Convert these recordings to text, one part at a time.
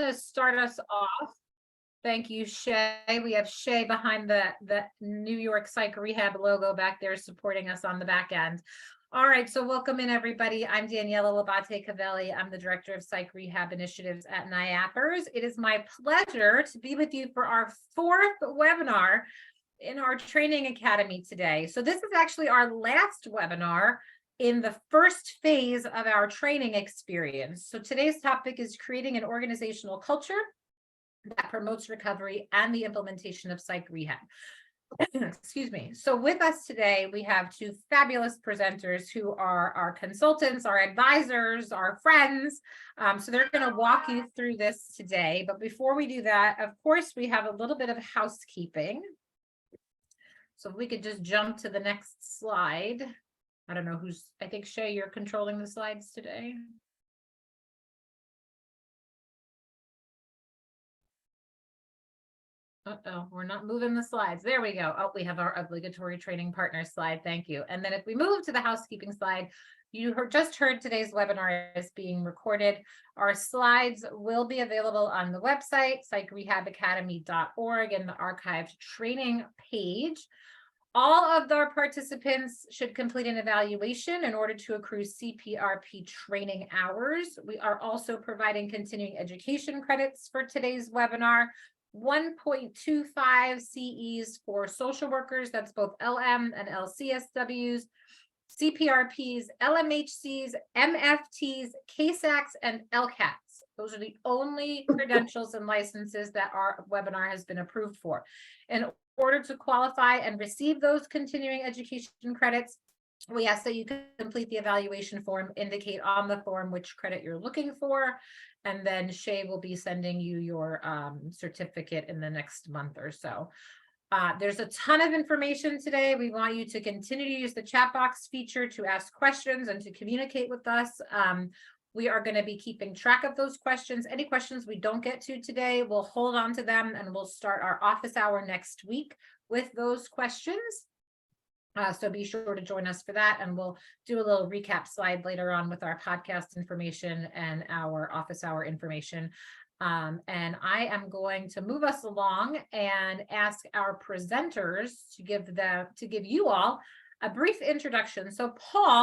going to start us off. Thank you, Shay. We have Shay behind the New York Psych Rehab logo back there supporting us on the back end. All right, so welcome in, everybody. I'm Daniela Labate-Cavelli. I'm the Director of Psych Rehab Initiatives at NIAPers. It is my pleasure to be with you for our fourth webinar in our training academy today. So this is actually our last webinar in the first phase of our training experience. So today's topic is creating an organizational culture that promotes recovery and the implementation of psych rehab. Excuse me. So with us today, we have two fabulous presenters who are our consultants, our advisors, our friends. So they're going to walk you through this today. But before we do that, of course, we have a little bit of housekeeping. So if we could just jump to the next slide. I don't know who's, I think Shay, you're controlling the slides today. Uh-oh, we're not moving the slides. There we go. Oh, we have our obligatory training partner slide. Thank you. And then if we move to the housekeeping slide, you just heard today's webinar is being recorded. Our slides will be available on the website, psychrehabacademy.org, in the archived training page. All of our participants should complete an evaluation in order to accrue CPRP training hours. We are also providing continuing education credits for today's webinar. 1.25 CEs for social workers, that's both LM and LCSWs, CPRPs, LMHCs, MFTs, KSACs, and LCATs. Those are the only credentials and licenses that our webinar has been approved for. In order to qualify and receive those continuing education credits, we ask that you complete the evaluation form, indicate on the form which credit you're looking for, and then Shay will be sending you your certificate in the next month or so. There's a ton of information today. We want you to continue to use the chat box feature to ask questions and to communicate with us. We are going to be keeping track of those questions. Any questions we don't get to today, we'll hold on to them and we'll start our office hour next week with those questions. So be sure to join us for that, and we'll do a little recap slide later on with our podcast information and our office hour information. And I am going to move us along and ask our presenters to give you all a brief introduction. So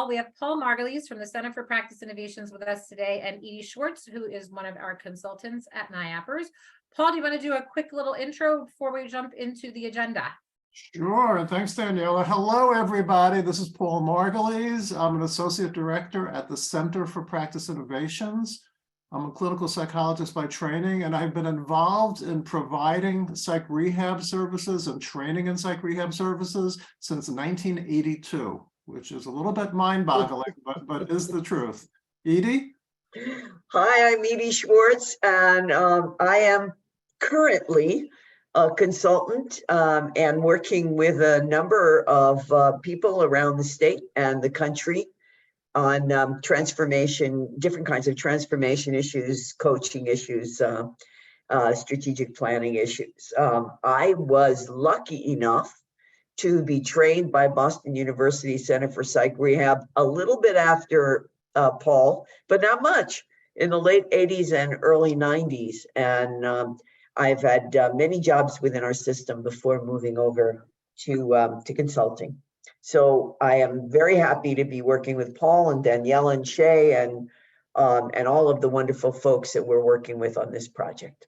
we have Paul Margulies from the Center for Practice Innovations with us today, and Edie Schwartz, who is one of our consultants at NIAPers. Paul, do you want to do a quick little intro before we jump into the agenda? Sure. Thanks, Daniela. Hello, everybody. This is Paul Margulies. I'm an associate director at the Center for Practice Innovations. I'm a clinical psychologist by training, and I've been involved in providing psych rehab services and training in psych rehab services since 1982, which is a little bit mind-boggling, but is the truth. Edie? Hi, I'm Edie Schwartz, and I am currently a consultant and working with a number of people around the state and the country on transformation, different kinds of transformation issues, coaching issues, strategic planning issues. I was lucky enough to be trained by Boston University Center for Psych Rehab a little bit after Paul, but not much, in the late 80s and early 90s. And I've had many jobs within our system before moving over to consulting. So I am very happy to be working with Paul and Danielle and Shay and all of the wonderful folks that we're working with on this project.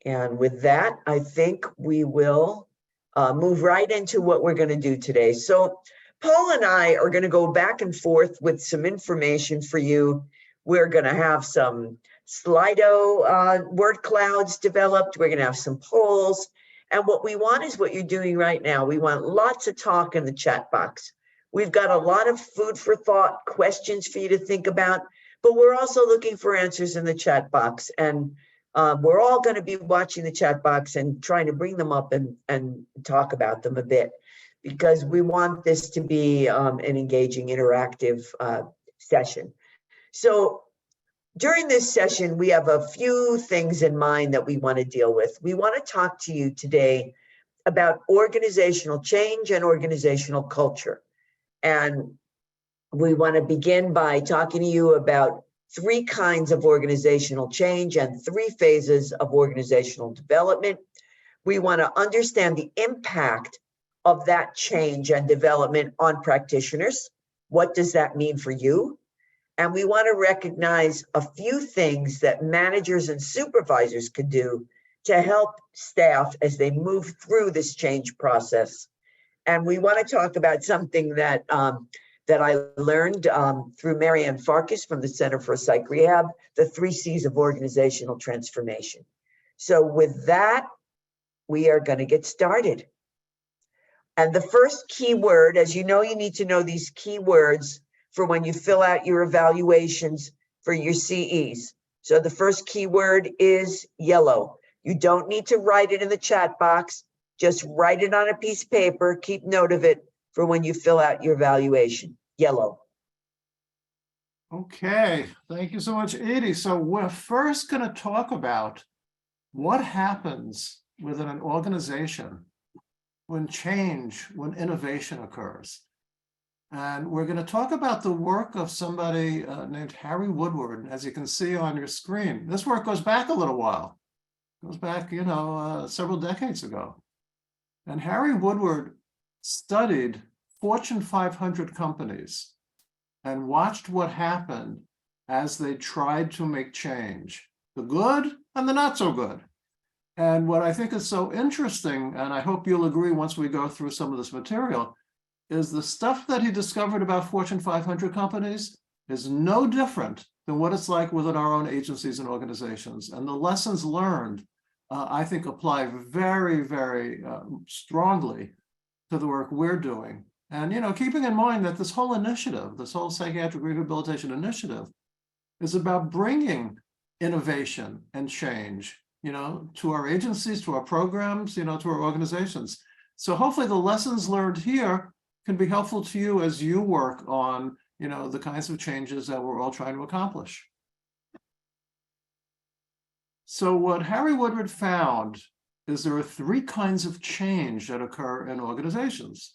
And with that, I think we will move right into what we're going to do today. So Paul and I are going to go back and forth with some information for you. We're going to have some Slido word clouds developed. We're going to have some polls. And what we want is what you're doing right now. We want lots of talk in the chat box. We've got a lot of food for thought, questions for you to think about, but we're also looking for answers in the chat box. And we're all going to be watching the chat box and trying to bring them up and talk about them a bit, because we want this to be an engaging, interactive session. So during this session, we have a few things in mind that we want to deal with. We want to talk to you today about organizational change and organizational culture. And we want to begin by talking to you about 3 kinds of organizational change and 3 phases of organizational development. We want to understand the impact of that change and development on practitioners. What does that mean for you? And we want to recognize a few things that managers and supervisors could do to help staff as they move through this change process. And we want to talk about something that that I learned through Marianne Farkas from the Center for Psych Rehab, the 3 C's of organizational transformation. So with that, we are going to get started. And the first key word, as you know, you need to know these key words for when you fill out your evaluations for your CEs. So the first key word is yellow. You don't need to write it in the chat box. Just write it on a piece of paper. Keep note of it for when you fill out your evaluation. Yellow. Okay, thank you so much, Edie. So we're first going to talk about what happens within an organization when change, when innovation occurs. And we're going to talk about the work of somebody named Harry Woodward. As you can see on your screen, this work goes back a little while. It goes back, several decades ago. And Harry Woodward studied Fortune 500 companies and watched what happened as they tried to make change, the good and the not so good. And what I think is so interesting, and I hope you'll agree once we go through some of this material, is the stuff that he discovered about Fortune 500 companies is no different than what it's like within our own agencies and organizations. And the lessons learned, I think, apply very, very strongly to the work we're doing. And, keeping in mind that this whole initiative, this whole psychiatric rehabilitation initiative, is about bringing innovation and change, to our agencies, to our programs, to our organizations. So hopefully the lessons learned here can be helpful to you as you work on, the kinds of changes that we're all trying to accomplish. So what Harry Woodward found is there are 3 kinds of change that occur in organizations.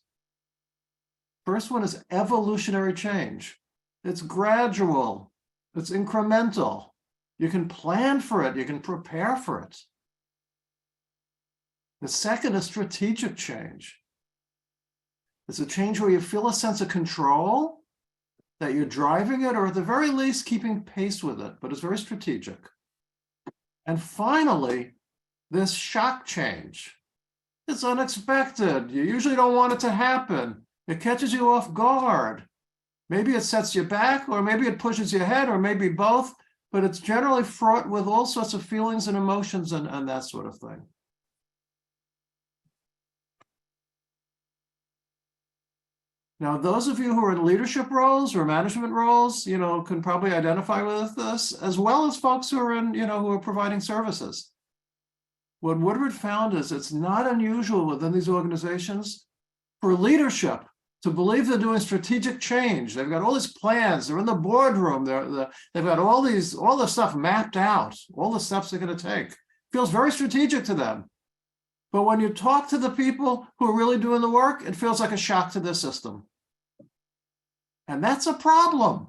First one is evolutionary change. It's gradual, it's incremental. You can plan for it, you can prepare for it. The second is strategic change. It's a change where you feel a sense of control, that you're driving it, or at the very least keeping pace with it, but it's very strategic. And finally, this shock change. It's unexpected. You usually don't want it to happen. It catches you off guard. Maybe it sets you back, or maybe it pushes you ahead, or maybe both, but it's generally fraught with all sorts of feelings and emotions and that sort of thing. Now, those of you who are in leadership roles or management roles, can probably identify with this, as well as folks who are in, who are providing services. What Woodward found is it's not unusual within these organizations for leadership to believe they're doing strategic change. They've got all these plans. They're in the boardroom. They've got all the stuff mapped out, all the steps they're going to take. Feels very strategic to them. But when you talk to the people who are really doing the work, it feels like a shock to their system. And that's a problem.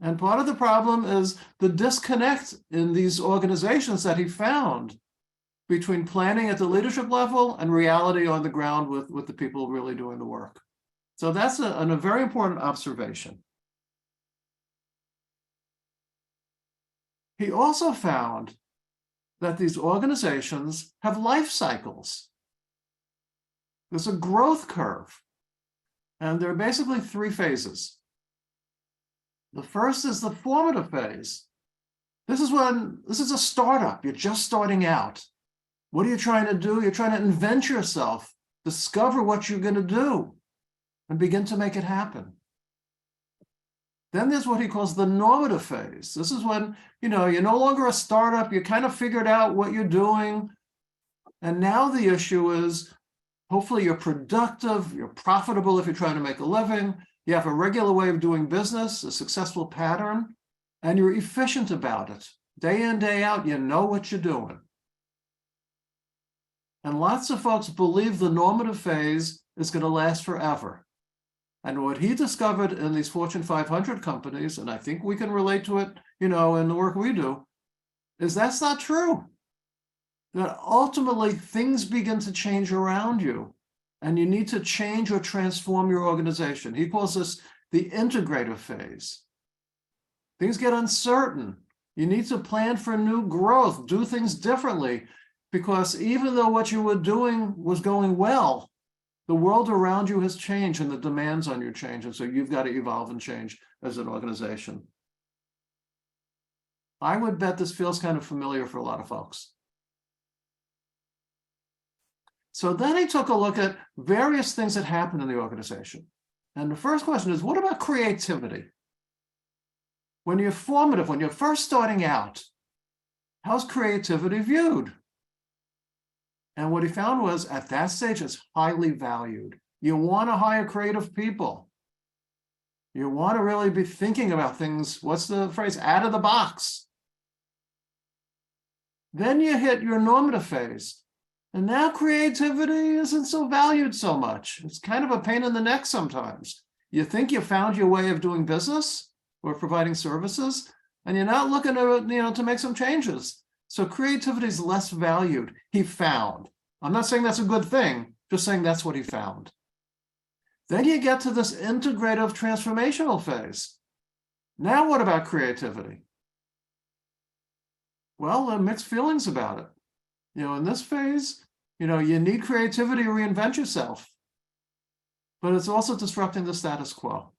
And part of the problem is the disconnect in these organizations that he found between planning at the leadership level and reality on the ground with the people really doing the work. So that's a very important observation. He also found that these organizations have life cycles. There's a growth curve. And there are basically 3 phases. The first is the formative phase. This is a startup. You're just starting out. What are you trying to do? You're trying to invent yourself, discover what you're going to do, and begin to make it happen. Then there's what he calls the normative phase. This is when, you're no longer a startup. You kind of figured out what you're doing. And now the issue is, hopefully you're productive, you're profitable if you're trying to make a living, you have a regular way of doing business, a successful pattern, and you're efficient about it. Day in, day out, you know what you're doing. And lots of folks believe the normative phase is going to last forever. And what he discovered in these Fortune 500 companies, and I think we can relate to it, in the work we do, is that's not true. That ultimately things begin to change around you, and you need to change or transform your organization. He calls this the integrative phase. Things get uncertain. You need to plan for new growth, do things differently, because even though what you were doing was going well, the world around you has changed and the demands on you change. And so you've got to evolve and change as an organization. I would bet this feels kind of familiar for a lot of folks. So then he took a look at various things that happen in the organization. And the first question is, what about creativity? When you're formative, when you're first starting out, how's creativity viewed? And what he found was, at that stage, it's highly valued. You want to hire creative people. You want to really be thinking about things, what's the phrase, out of the box. Then you hit your normative phase. And now creativity isn't so valued so much. It's kind of a pain in the neck sometimes. You think you found your way of doing business or providing services, and you're not looking to make some changes. So creativity is less valued, he found. I'm not saying that's a good thing, just saying that's what he found. Then you get to this integrative transformational phase. Now what about creativity? Well, there are mixed feelings about it. In this phase, you need creativity to reinvent yourself, but it's also disrupting the status quo.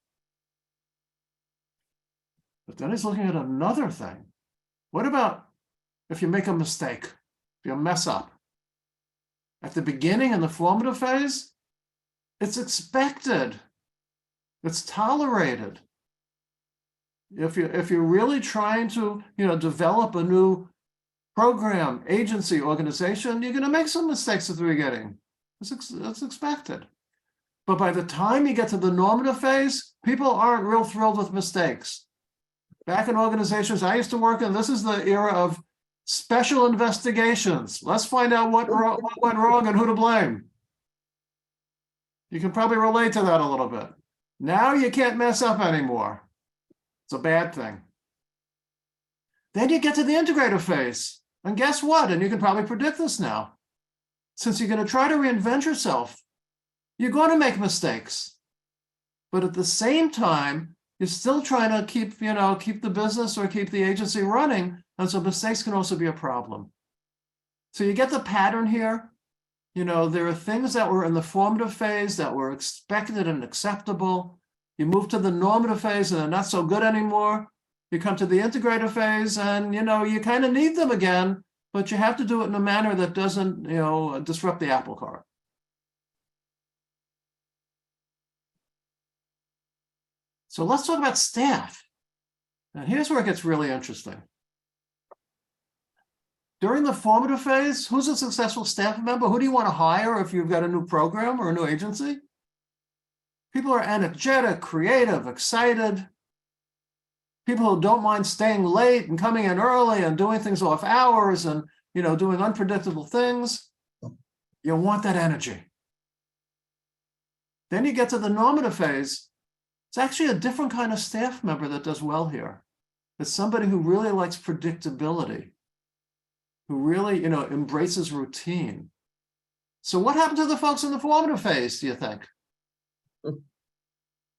But then he's looking at another thing. What about if you make a mistake, if you mess up? At the beginning, in the formative phase, it's expected. It's tolerated. If you're really trying to, develop a new program, agency, organization, you're going to make some mistakes at the beginning. That's expected. But by the time you get to the normative phase, people aren't real thrilled with mistakes. Back in organizations I used to work in, this is the era of special investigations. Let's find out what went wrong and who to blame. You can probably relate to that a little bit. Now you can't mess up anymore. It's a bad thing. Then you get to the integrative phase. And guess what? And you can probably predict this now. Since you're going to try to reinvent yourself, you're going to make mistakes. But at the same time, you're still trying to keep the business or keep the agency running. And so mistakes can also be a problem. So you get the pattern here. There are things that were in the formative phase that were expected and acceptable. You move to the normative phase and they're not so good anymore. You come to the integrative phase and, you kind of need them again, but you have to do it in a manner that doesn't, disrupt the apple cart. So let's talk about staff. And here's where it gets really interesting. During the formative phase, who's a successful staff member? Who do you want to hire if you've got a new program or a new agency? People are energetic, creative, excited. People who don't mind staying late and coming in early and doing things off hours and, doing unpredictable things. You want that energy. Then you get to the normative phase. It's actually a different kind of staff member that does well here. It's somebody who really likes predictability, who really, embraces routine. So what happened to the folks in the formative phase, do you think?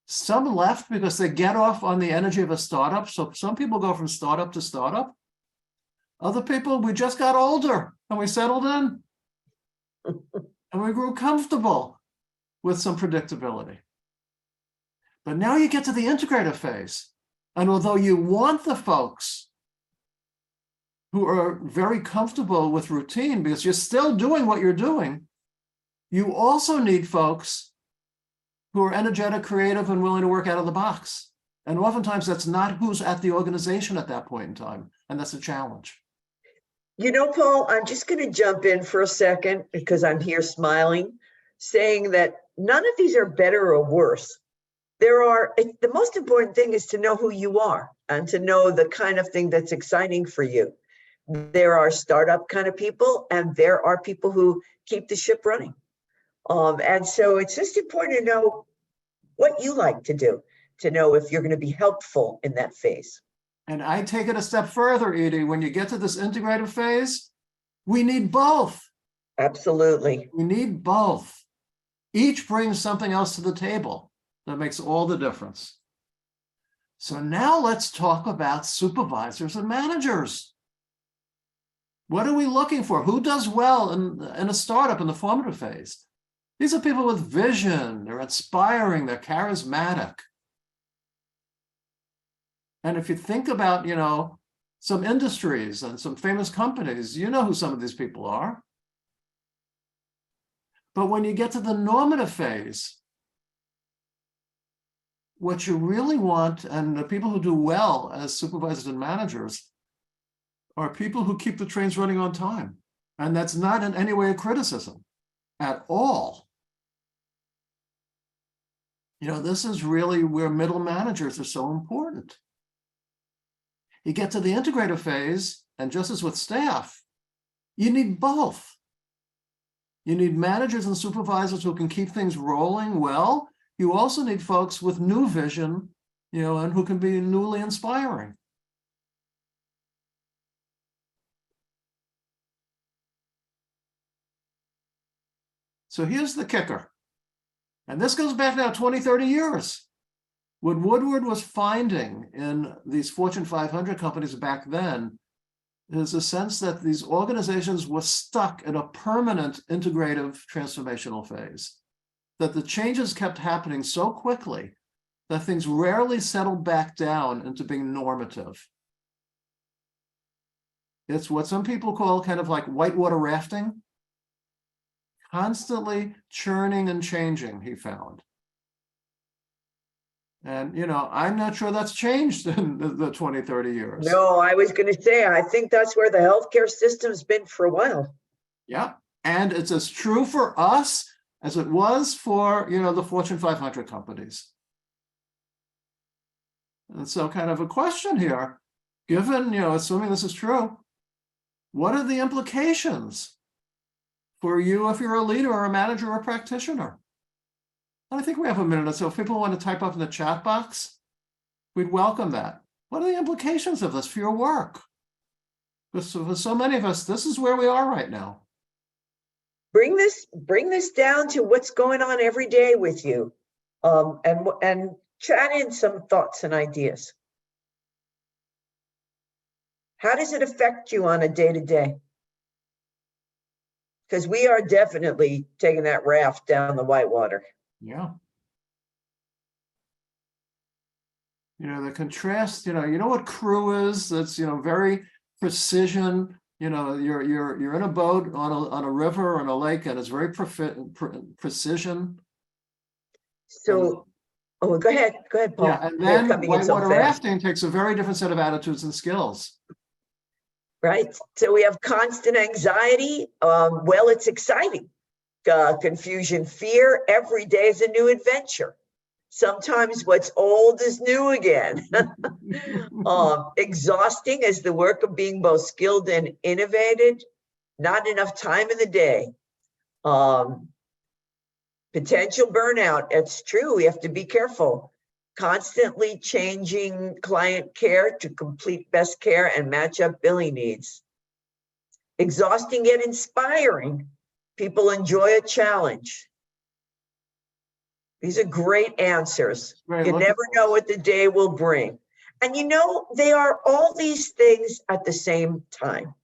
Some left because they get off on the energy of a startup. So some people go from startup to startup. Other people, we just got older and we settled in. And we grew comfortable with some predictability. But now you get to the integrative phase. And although you want the folks who are very comfortable with routine because you're still doing what you're doing, you also need folks who are energetic, creative, and willing to work out of the box. And oftentimes that's not who's at the organization at that point in time. And that's a challenge. Paul, I'm just going to jump in for a second because I'm here smiling, saying that none of these are better or worse. The most important thing is to know who you are and to know the kind of thing that's exciting for you. There are startup kind of people, and there are people who keep the ship running. And so it's just important to know what you like to do to know if you're going to be helpful in that phase. And I take it a step further, Edie. When you get to this integrative phase, we need both. Absolutely. We need both. Each brings something else to the table that makes all the difference. So now let's talk about supervisors and managers. What are we looking for? Who does well in a startup in the formative phase? These are people with vision. They're inspiring. They're charismatic. And if you think about, some industries and some famous companies, you know who some of these people are. But when you get to the normative phase, what you really want, and the people who do well as supervisors and managers, are people who keep the trains running on time. And that's not in any way a criticism at all. This is really where middle managers are so important. You get to the integrative phase, and just as with staff, you need both. You need managers and supervisors who can keep things rolling well. You also need folks with new vision, and who can be newly inspiring. So here's the kicker. And this goes back now 20, 30 years. What Woodward was finding in these Fortune 500 companies back then is a sense that these organizations were stuck in a permanent integrative transformational phase, that the changes kept happening so quickly that things rarely settled back down into being normative. It's what some people call kind of like whitewater rafting, constantly churning and changing, he found. And, I'm not sure that's changed in the 20, 30 years. No, I was going to say, I think that's where the healthcare system's been for a while. Yeah. And it's as true for us as it was for, the Fortune 500 companies. And so kind of a question here, given, assuming this is true, what are the implications for you if you're a leader or a manager or a practitioner? I think we have a minute or so. If people want to type up in the chat box, we'd welcome that. What are the implications of this for your work? Because for so many of us, this is where we are right now. Bring this down to what's going on every day with you, and chat in some thoughts and ideas. How does it affect you on a day-to-day? Because we are definitely taking that raft down the whitewater. Yeah. The contrast, you know what crew is? That's, very precision. You're in a boat on a river or on a lake, and it's very precision. So, go ahead, Paul. Yeah, and then whitewater rafting takes a very different set of attitudes and skills. Right. So we have constant anxiety. Well, it's exciting. Confusion, fear. Every day is a new adventure. Sometimes what's old is new again. Exhausting as the work of being both skilled and innovative. Not enough time in the day. Potential burnout. It's true. We have to be careful. Constantly changing client care to complete best care and match up billing needs. Exhausting yet inspiring. People enjoy a challenge. These are great answers. You never know what the day will bring. And they are all these things at the same time.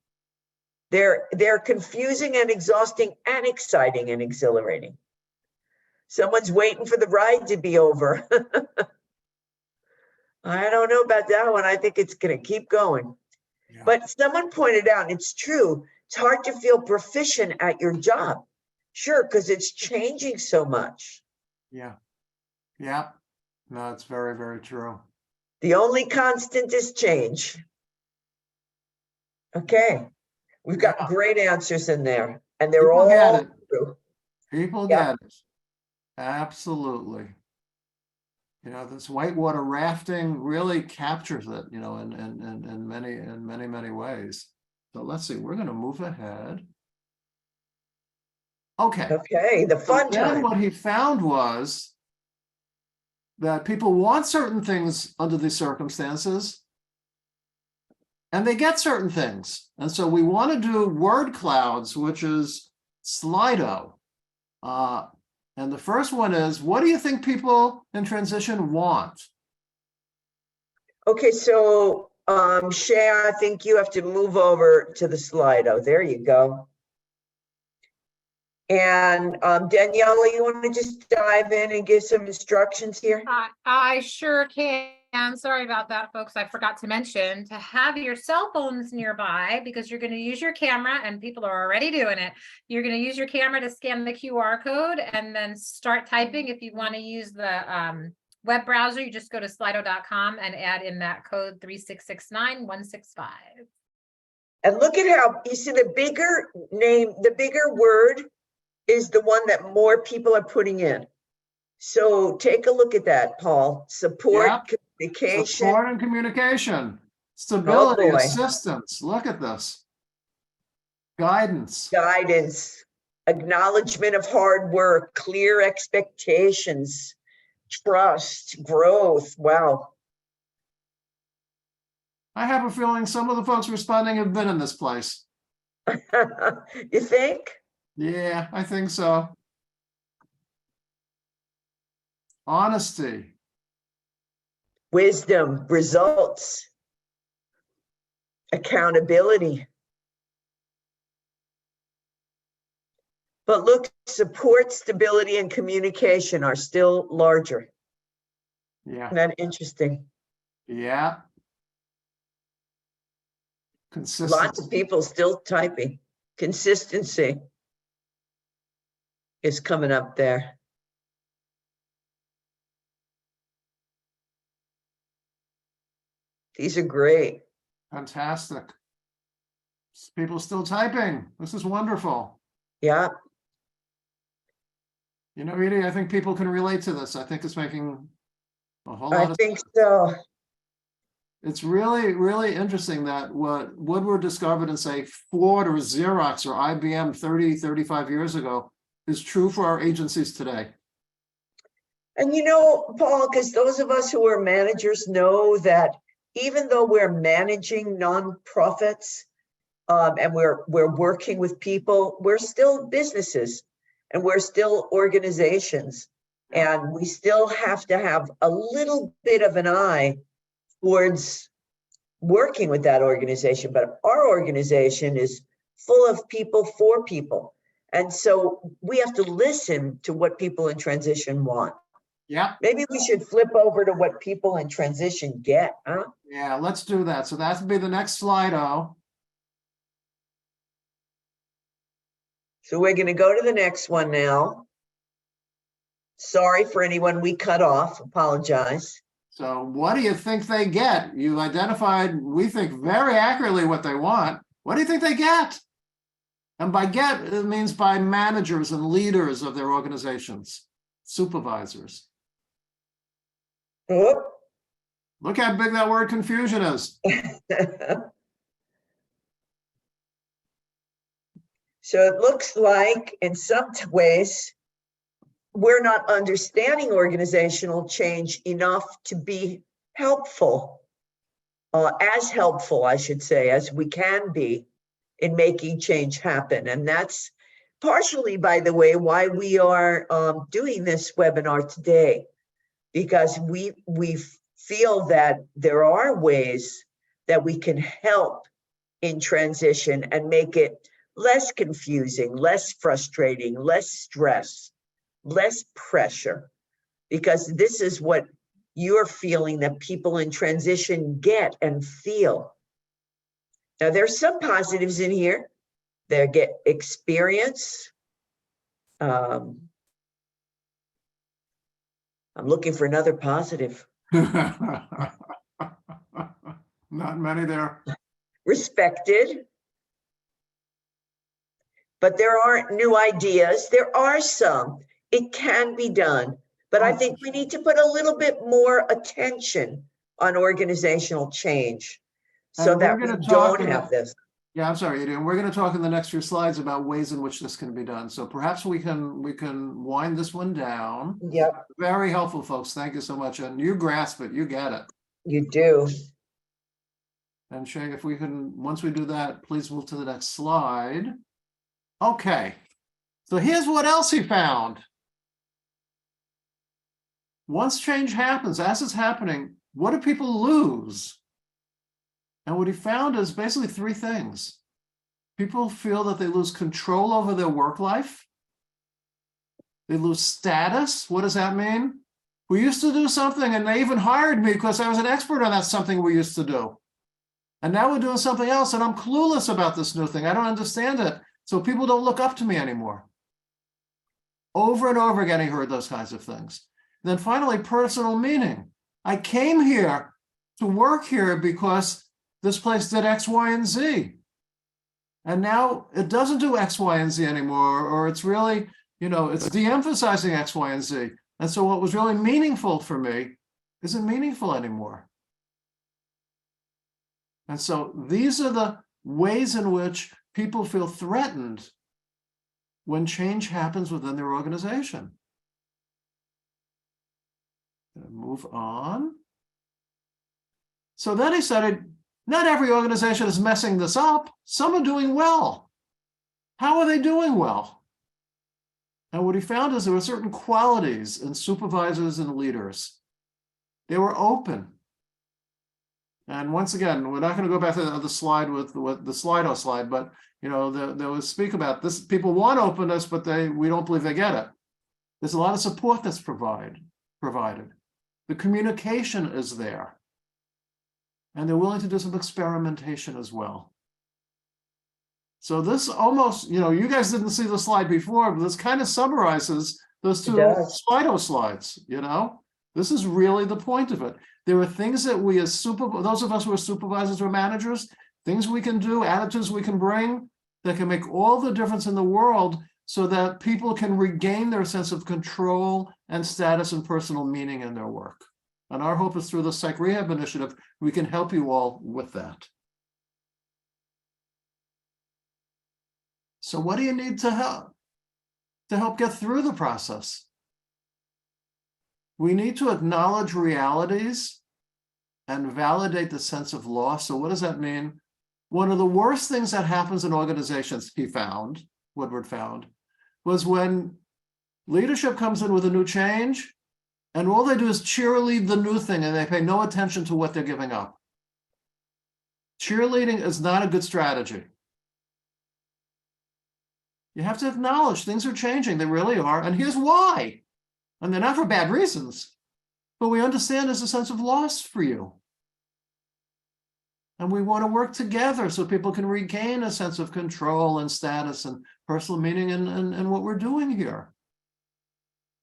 They're confusing and exhausting and exciting and exhilarating. Someone's waiting for the ride to be over. I don't know about that one. I think it's going to keep going. Yeah. But someone pointed out, and it's true, it's hard to feel proficient at your job. Sure, because it's changing so much. Yeah. Yeah. No, it's very, very true. The only constant is change. Okay. We've got great answers in there. And they're all true. People get it. Absolutely. This whitewater rafting really captures it, in many ways. So let's see, we're going to move ahead. Okay. Okay, the fun time. Then what he found was that people want certain things under these circumstances, and they get certain things. And so we want to do word clouds, which is Slido. And the first one is, what do you think people in transition want? Okay, so Shay, I think you have to move over to the Slido. There you go. And Daniela, you want to just dive in and give some instructions here? I sure can. Sorry about that, folks. I forgot to mention to have your cell phones nearby, because you're going to use your camera, and people are already doing it. You're going to use your camera to scan the QR code and then start typing. If you want to use the web browser, you just go to slido.com and add in that code 3669165. And look at how, you see the bigger name, the bigger word is the one that more people are putting in. So take a look at that, Paul. Support, Yep. communication. Support and communication, stability, boy. assistance. Look at this. Guidance. Guidance, acknowledgement of hard work, clear expectations, trust, growth. Wow. I have a feeling some of the folks responding have been in this place. You think? Yeah, I think so. Honesty. Wisdom, results, accountability. But look, support, stability, and communication are still larger. Yeah, Isn't that interesting? yeah. Lots Consistency. of people still typing. Consistency is coming up there. These are great. Fantastic. People still typing. This is wonderful. Yeah. You know, Edie, I think people can relate to this. I think it's making a whole I lot of think so. It's really, really interesting that what Woodward discovered in, say, Ford or Xerox or IBM 30, 35 years ago is true for our agencies today. And you know, Paul, because those of us who are managers know that even though we're managing nonprofits and we're working with people, we're still businesses and we're still organizations. And we still have to have a little bit of an eye towards working with that organization. But our organization is full of people for people. And so we have to listen to what people in transition want. Yeah. Maybe we should flip over to what people in transition get, huh? Yeah, let's do that. So that would be the next Slido. So we're going to go to the next one now. Sorry for anyone we cut off. Apologize. So what do you think they get? You identified, we think very accurately what they want. What do you think they get? And by get, it means by managers and leaders of their organizations, supervisors. Oh. Look how big that word confusion is. So it looks like in some ways, we're not understanding organizational change enough to be helpful, as helpful, I should say, as we can be in making change happen. And that's partially, by the way, why we are doing this webinar today, because we feel that there are ways that we can help in transition and make it less confusing, less frustrating, less stress, less pressure, because this is what you're feeling that people in transition get and feel. Now, there's some positives in here. They get experience. I'm looking for another positive. Not many there. Respected. But there aren't new ideas. There are some. It can be done. But I think we need to put a little bit more attention on organizational change so And that we're we gonna talk don't have this. Yeah, I'm sorry, Adrian. We're going to talk in the next few slides about ways in which this can be done. So perhaps we can wind this one down. Yep, Very helpful, folks. Thank you so much. And you grasp it, you get it. you do. And Shay, if we can, once we do that, please move to the next slide. Okay. So here's what else he found. Once change happens, as it's happening, what do people lose? And what he found is basically three things. People feel that they lose control over their work life. They lose status. What does that mean? We used to do something and they even hired me because I was an expert on that something we used to do. And now we're doing something else and I'm clueless about this new thing. I don't understand it. So people don't look up to me anymore. Over and over again, he heard those kinds of things. Then finally, personal meaning. I came here to work here because this place did X, Y, and Z. And now it doesn't do X, Y, and Z anymore, or it's really, it's de-emphasizing X, Y, and Z. And so what was really meaningful for me isn't meaningful anymore. And so these are the ways in which people feel threatened when change happens within their organization. Move on. So then he said, not every organization is messing this up. Some are doing well. How are they doing well? And what he found is there were certain qualities in supervisors and leaders. They were open. And once again, we're not going to go back to the other slide with the Slido slide, but they will speak about this. People want openness, but we don't believe they get it. There's a lot of support that's provided. The communication is there. And they're willing to do some experimentation as well. So this almost, you guys didn't see the slide before, but this kind of summarizes those two Slido slides, This is really the point of it. There are things that we as those of us who are supervisors or managers, things we can do, attitudes we can bring that can make all the difference in the world so that people can regain their sense of control and status and personal meaning in their work. And our hope is through the Psych Rehab initiative, we can help you all with that. So what do you need to help get through the process? We need to acknowledge realities and validate the sense of loss. So what does that mean? One of the worst things that happens in organizations, Woodward found, was when leadership comes in with a new change, and all they do is cheerlead the new thing, and they pay no attention to what they're giving up. Cheerleading is not a good strategy. You have to acknowledge things are changing. They really are. And here's why. And they're not for bad reasons. But we understand there's a sense of loss for you. And we want to work together so people can regain a sense of control and status and personal meaning in what we're doing here.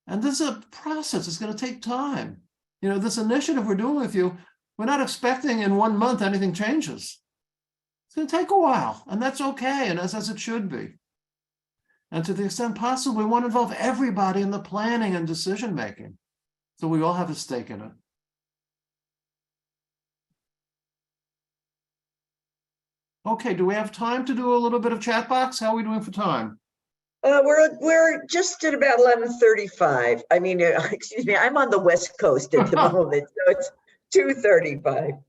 And this is a process. It's going to take time. This initiative we're doing with you, we're not expecting in 1 month anything changes. It's going to take a while, and that's okay, and as it should be. And to the extent possible, we want to involve everybody in the planning and decision-making, so we all have a stake in it. Okay, do we have time to do a little bit of chat box? How are we doing for time? We're just at about 11:35. I mean, excuse me, I'm on the West Coast at the moment, so it's 2:35.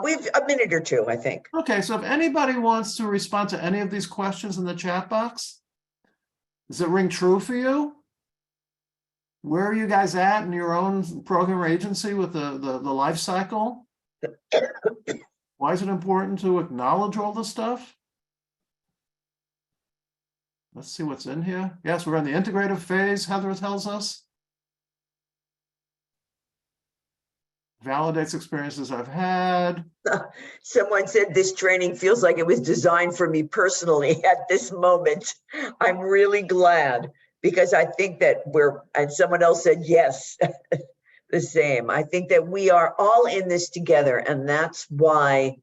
We've a minute or two, I think. Okay, so if anybody wants to respond to any of these questions in the chat box, does it ring true for you? Where are you guys at in your own program or agency with the life cycle? Why is it important to acknowledge all this stuff? Let's see what's in here. Yes, we're in the integrative phase, Heather tells us. Validates experiences I've had. Someone said this training feels like it was designed for me personally at this moment. I'm really glad because I think that and someone else said yes, the same. I think that we are all in this together, and that's why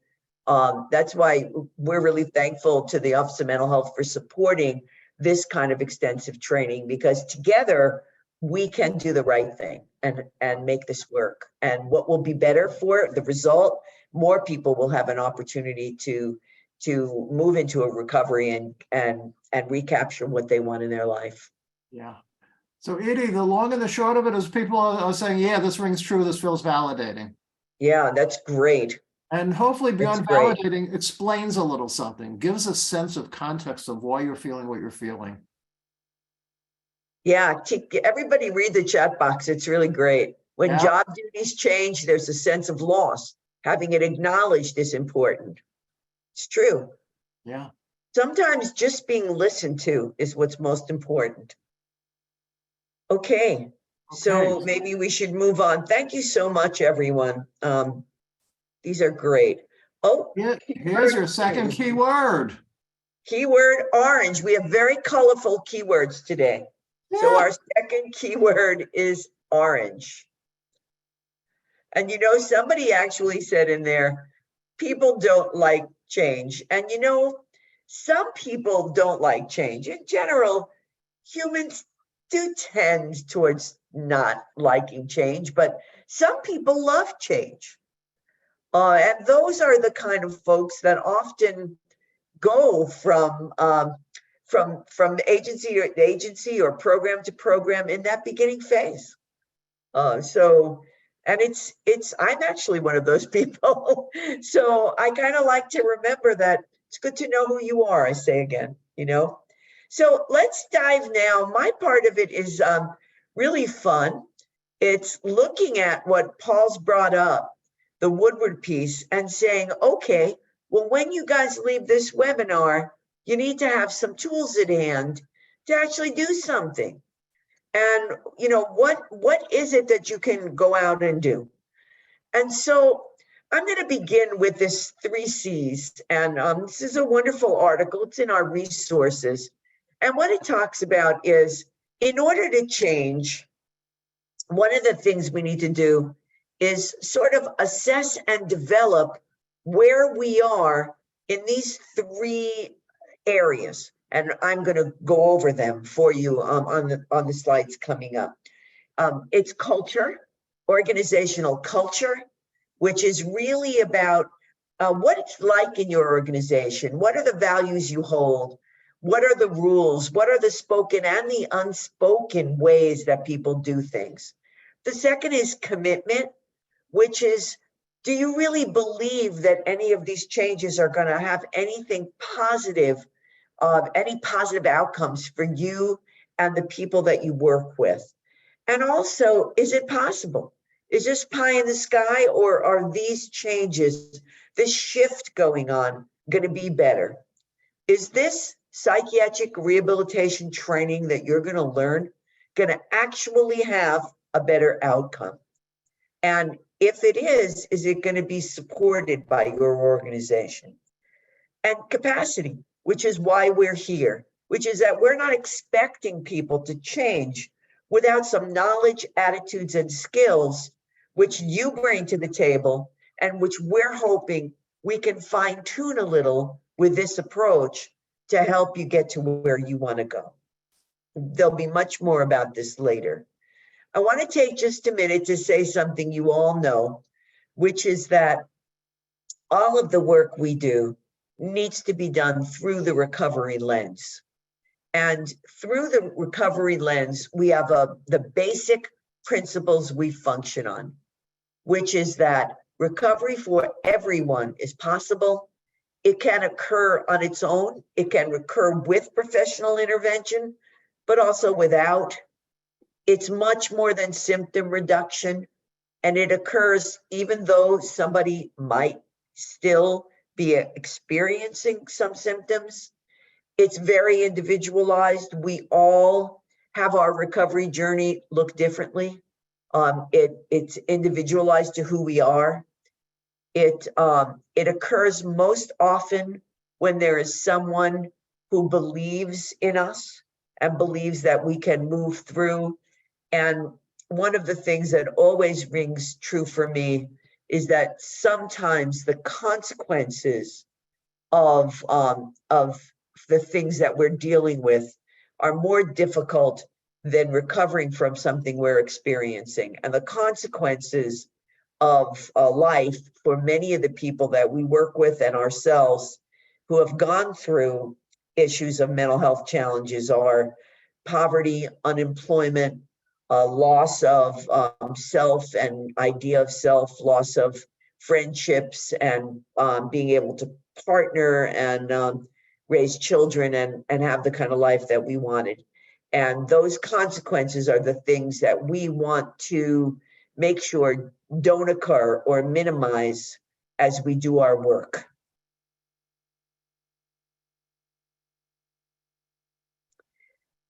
we're really thankful to the Office of Mental Health for supporting this kind of extensive training, because together we can do the right thing and make this work. And what will be better for the result, more people will have an opportunity to to move into a recovery and recapture what they want in their life. Yeah. So Edie, the long and the short of it is people are saying, yeah, this rings true. This feels validating. Yeah, that's great. And hopefully beyond That's great. validating, explains a little something, gives a sense of context of why you're feeling what you're feeling. Yeah, everybody read the chat box. It's really great. When Yeah. job duties change, there's a sense of loss. Having it acknowledged is important. It's true. Yeah. Sometimes just being listened to is what's most important. Okay, so maybe we should move on. Thank you so much, everyone. These are great. Oh, Yeah, here's your second keyword. Keyword orange. We have very colorful keywords today. So our second keyword is orange. And you know, somebody actually said in there, people don't like change. And you know, some people don't like change. In general, humans do tend towards not liking change, but some people love change. And those are the kind of folks that often go from agency to agency or program to program in that beginning phase. And I'm actually one of those people. So I kind of like to remember that it's good to know who you are, I say again, you know. So let's dive now. My part of it is really fun. It's looking at what Paul's brought up, the Woodward piece, and saying, okay, well, when you guys leave this webinar, you need to have some tools at hand to actually do something. And, you know, what is it that you can go out and do? And so I'm going to begin with this 3 C's. And this is a wonderful article. It's in our resources. And what it talks about is, in order to change, one of the things we need to do is sort of assess and develop where we are in these 3 areas. And I'm going to go over them for you on the slides coming up. It's culture, organizational culture, which is really about what it's like in your organization. What are the values you hold? What are the rules? What are the spoken and the unspoken ways that people do things? The second is commitment, which is, do you really believe that any of these changes are going to have anything positive, any positive outcomes for you and the people that you work with? And also, is it possible? Is this pie in the sky, or are these changes, this shift going on, going to be better? Is this psychiatric rehabilitation training that you're going to learn going to actually have a better outcome? And if it is it going to be supported by your organization? And capacity, which is why we're here, which is that we're not expecting people to change without some knowledge, attitudes, and skills which you bring to the table, and which we're hoping we can fine tune a little with this approach to help you get to where you want to go. There'll be much more about this later. I want to take just a minute to say something you all know, which is that all of the work we do needs to be done through the recovery lens. And through the recovery lens, we have the basic principles we function on, which is that recovery for everyone is possible. It can occur on its own. It can occur with professional intervention, but also without. It's much more than symptom reduction, and it occurs even though somebody might still be experiencing some symptoms. It's very individualized. We all have our recovery journey look differently. It's individualized to who we are. It occurs most often when there is someone who believes in us and believes that we can move through. And one of the things that always rings true for me is that sometimes the consequences of the things that we're dealing with are more difficult than recovering from something we're experiencing. And the consequences of life for many of the people that we work with and ourselves who have gone through issues of mental health challenges are poverty, unemployment, loss of self and idea of self, loss of friendships, and being able to partner and raise children and have the kind of life that we wanted. And those consequences are the things that we want to make sure don't occur or minimize as we do our work.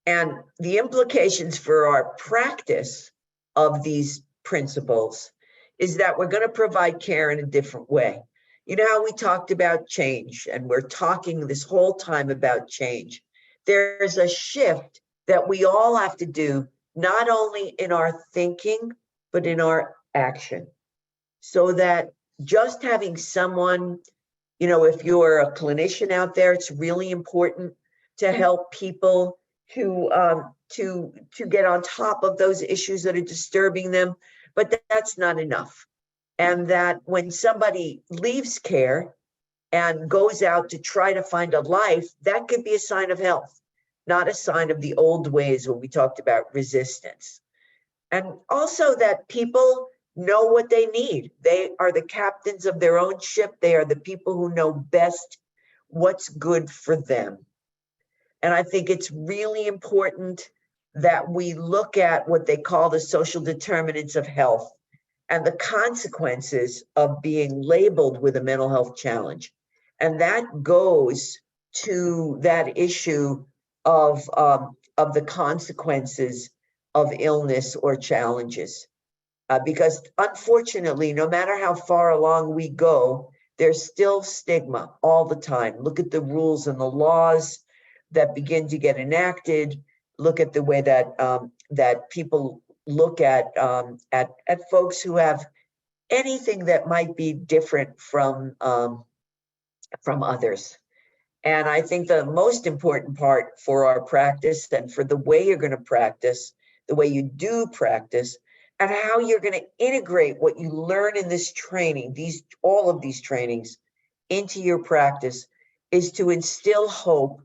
And the implications for our practice of these principles is that we're going to provide care in a different way. You know how we talked about change, and we're talking this whole time about change. There's a shift that we all have to do, not only in our thinking, but in our action. So that just having someone, you know, if you're a clinician out there, it's really important to help people to get on top of those issues that are disturbing them, but that's not enough. And that when somebody leaves care and goes out to try to find a life, that could be a sign of health, not a sign of the old ways when we talked about resistance. And also that people know what they need. They are the captains of their own ship. They are the people who know best what's good for them. And I think it's really important that we look at what they call the social determinants of health and the consequences of being labeled with a mental health challenge. And that goes to that issue of the consequences of illness or challenges. Because unfortunately, no matter how far along we go, there's still stigma all the time. Look at the rules and the laws that begin to get enacted. Look at the way that that people look at folks who have anything that might be different from others. And I think the most important part for our practice and for the way you're going to practice, the way you do practice, and how you're going to integrate what you learn in this training, all of these trainings, into your practice, is to instill hope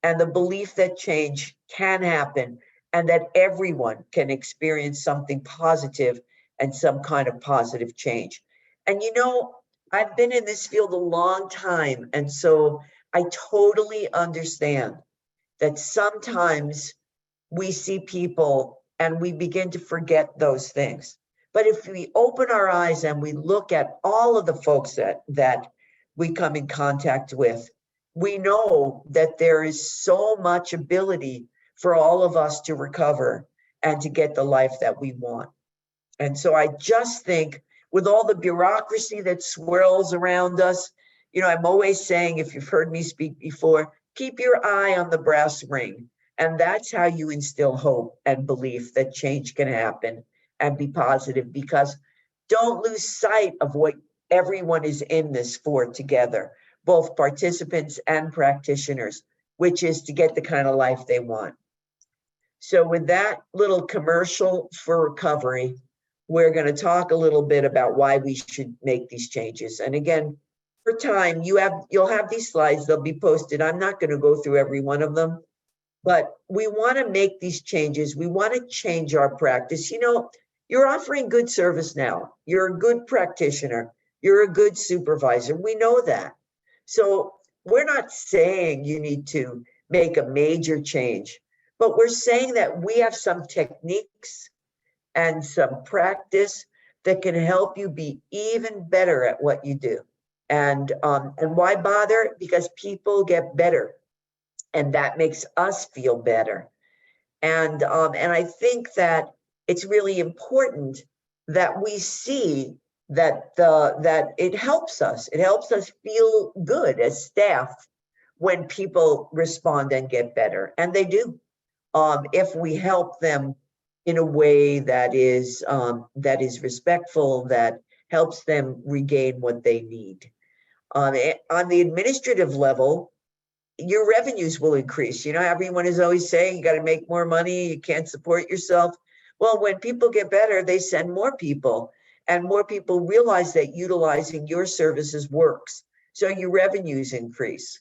and the belief that change can happen and that everyone can experience something positive and some kind of positive change. And you know, I've been in this field a long time, and so I totally understand that sometimes we see people and we begin to forget those things. But if we open our eyes and we look at all of the folks that we come in contact with, we know that there is so much ability for all of us to recover and to get the life that we want. And so I just think with all the bureaucracy that swirls around us, you know, I'm always saying, if you've heard me speak before, keep your eye on the brass ring. And that's how you instill hope and belief that change can happen and be positive, because don't lose sight of what everyone is in this for together, both participants and practitioners, which is to get the kind of life they want. So with that little commercial for recovery, we're going to talk a little bit about why we should make these changes. And again, for time, you'll have these slides, they'll be posted. I'm not going to go through every one of them, but we want to make these changes. We want to change our practice. You know, you're offering good service now. You're a good practitioner. You're a good supervisor. We know that. So we're not saying you need to make a major change, but we're saying that we have some techniques and some practice that can help you be even better at what you do. And why bother? Because people get better, and that makes us feel better. And I think that it's really important that we see that that it helps us. It helps us feel good as staff when people respond and get better, and they do. If we help them in a way that is respectful, that helps them regain what they need. On the administrative level, your revenues will increase. You know, everyone is always saying you got to make more money, you can't support yourself. Well, when people get better, they send more people, and more people realize that utilizing your services works. So your revenues increase.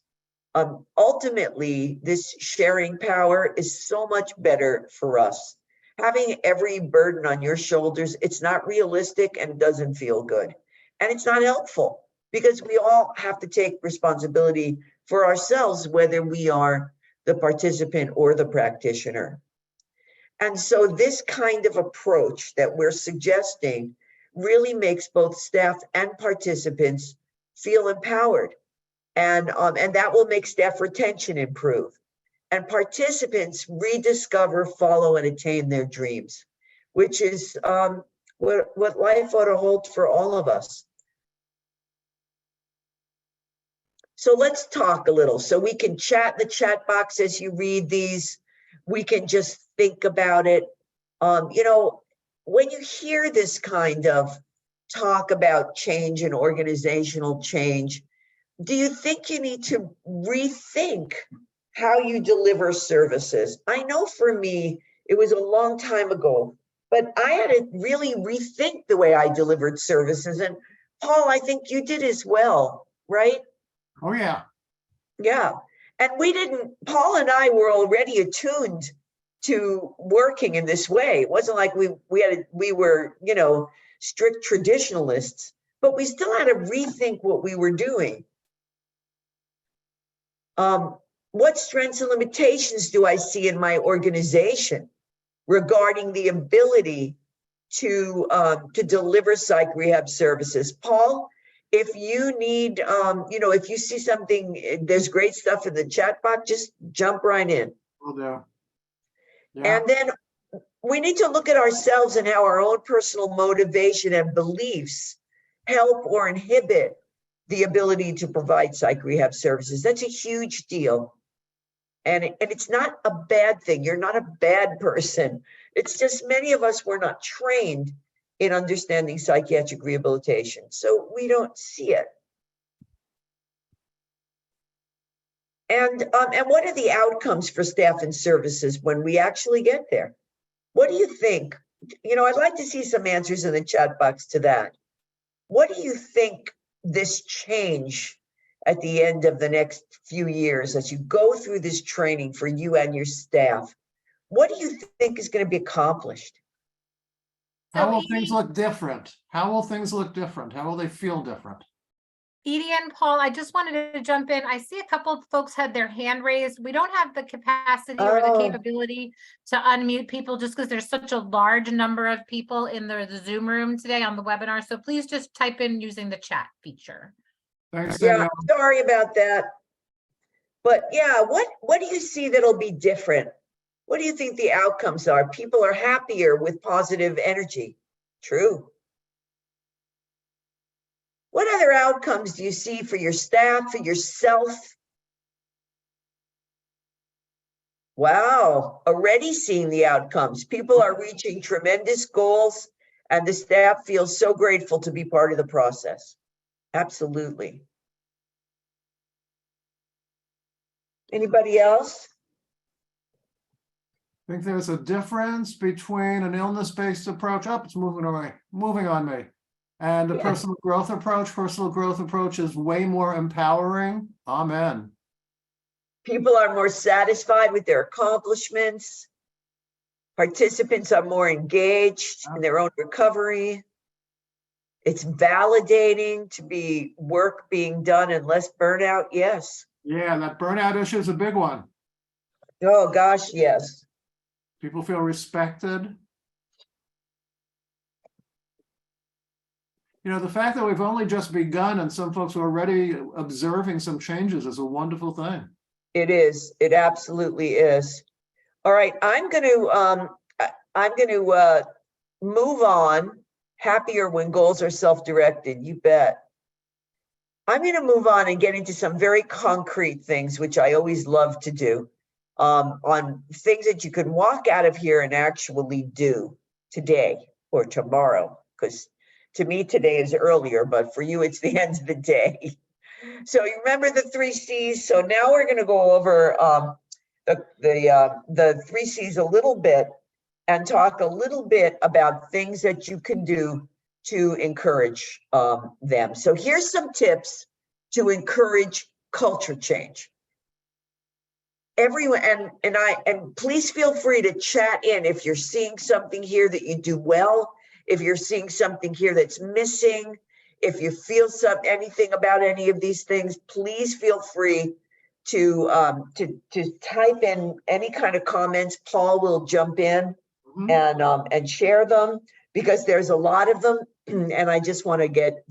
Ultimately, this sharing power is so much better for us. Having every burden on your shoulders, it's not realistic and doesn't feel good. And it's not helpful because we all have to take responsibility for ourselves, whether we are the participant or the practitioner. And so this kind of approach that we're suggesting really makes both staff and participants feel empowered. And that will make staff retention improve. And participants rediscover, follow, and attain their dreams, which is what life ought to hold for all of us. So let's talk a little. So we can chat in the chat box as you read these. We can just think about it. You know, when you hear this kind of talk about change and organizational change, do you think you need to rethink how you deliver services? I know for me, it was a long time ago, but I had to really rethink the way I delivered services. And Paul, I think you did as well, right? Oh, yeah. Yeah. And Paul and I were already attuned to working in this way. It wasn't like we were, you know, strict traditionalists, but we still had to rethink what we were doing. What strengths and limitations do I see in my organization regarding the ability to deliver psych rehab services? Paul, if you need, you know, if you see something, there's great stuff in the chat box, just jump right in. Will do. Yeah. And then we need to look at ourselves and how our own personal motivation and beliefs help or inhibit the ability to provide psych rehab services. That's a huge deal. And it's not a bad thing. You're not a bad person. It's just many of us were not trained in understanding psychiatric rehabilitation, so we don't see it. And what are the outcomes for staff and services when we actually get there? What do you think? You know, I'd like to see some answers in the chat box to that. What do you think this change at the end of the next few years, as you go through this training for you and your staff, what do you think is going to be accomplished? How will things look different? How will things look different? How will they feel different? Edie and Paul, I just wanted to jump in. I see a couple of folks had their hand raised. We don't have the capacity or the capability to unmute people just because there's such a large number of people in the Zoom room today on the webinar. So please just type in using the chat feature. Thanks, Yeah, Danielle. sorry about that. But yeah, what do you see that'll be different? What do you think the outcomes are? People are happier with positive energy. True. What other outcomes do you see for your staff, for yourself? Wow, already seeing the outcomes. People are reaching tremendous goals, and the staff feels so grateful to be part of the process. Absolutely. Anybody else? I think there's a difference between an illness-based approach. Oh, it's moving on me. And a personal growth approach. Personal growth approach is way more empowering. Amen. People are more satisfied with their accomplishments. Participants are more engaged in their own recovery. It's validating to be work being done and less burnout. Yes. Yeah, that burnout issue is a big one. Oh gosh, yes. People feel respected. You know, the fact that we've only just begun and some folks are already observing some changes is a wonderful thing. It is. It absolutely is. All right, I'm going to move on. Happier when goals are self-directed. You bet. I'm going to move on and get into some very concrete things, which I always love to do, on things that you can walk out of here and actually do today or tomorrow, because to me today is earlier, but for you it's the end of the day. So you remember the 3 C's. So now we're going to go over the 3 C's a little bit and talk a little bit about things that you can do to encourage them. So here's some tips to encourage culture change. everyone, and please feel free to chat in if you're seeing something here that you do well, if you're seeing something here that's missing, if you feel anything about any of these things, please feel free to type in any kind of comments. Paul will jump in and share them, because there's a lot of them, and I just want to get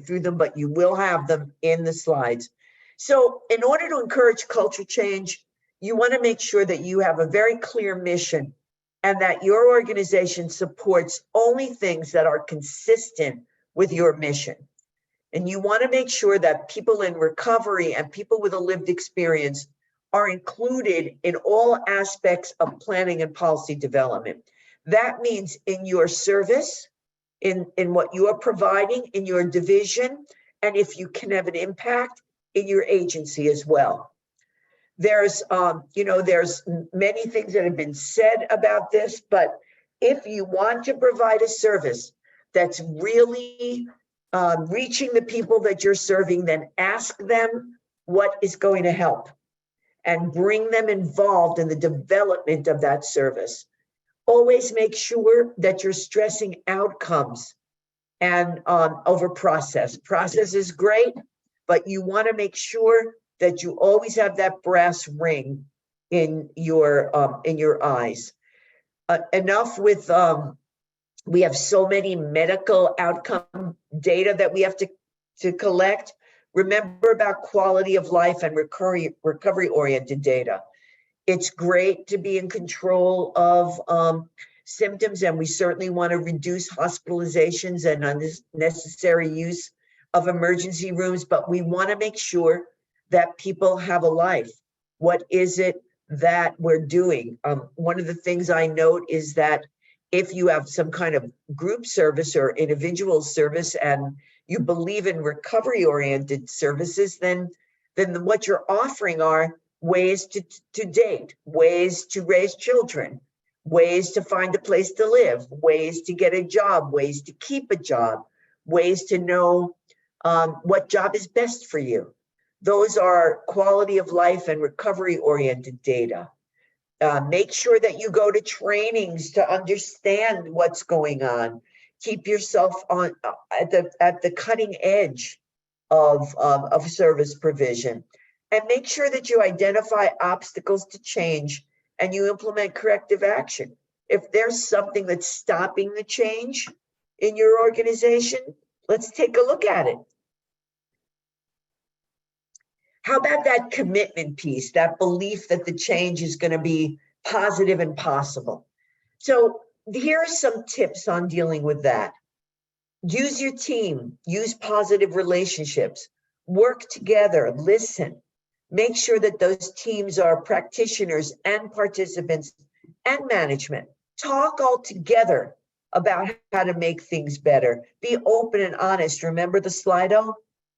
through them, but you will have them in the slides. So in order to encourage culture change, you want to make sure that you have a very clear mission and that your organization supports only things that are consistent with your mission. And you want to make sure that people in recovery and people with a lived experience are included in all aspects of planning and policy development. That means in your service, in what you are providing in your division, and if you can have an impact in your agency as well. There's many things that have been said about this, but if you want to provide a service that's really reaching the people that you're serving, then ask them what is going to help and bring them involved in the development of that service. Always make sure that you're stressing outcomes and over process. Process is great, but you want to make sure that you always have that brass ring in your eyes. Enough with we have so many medical outcome data that we have to collect. Remember about quality of life and recovery-oriented data. It's great to be in control of symptoms, and we certainly want to reduce hospitalizations and unnecessary use of emergency rooms, but we want to make sure that people have a life. What is it that we're doing? One of the things I note is that if you have some kind of group service or individual service and you believe in recovery-oriented services, then what you're offering are ways to date, ways to raise children, ways to find a place to live, ways to get a job, ways to keep a job, ways to know what job is best for you. Those are quality of life and recovery-oriented data. Make sure that you go to trainings to understand what's going on. Keep yourself at the cutting edge of service provision, and make sure that you identify obstacles to change and you implement corrective action. If there's something that's stopping the change in your organization, let's take a look at it. How about that commitment piece, that belief that the change is going to be positive and possible? So here are some tips on dealing with that. Use your team, use positive relationships, work together, listen. Make sure that those teams are practitioners and participants and management. Talk all together about how to make things better. Be open and honest. Remember the Slido?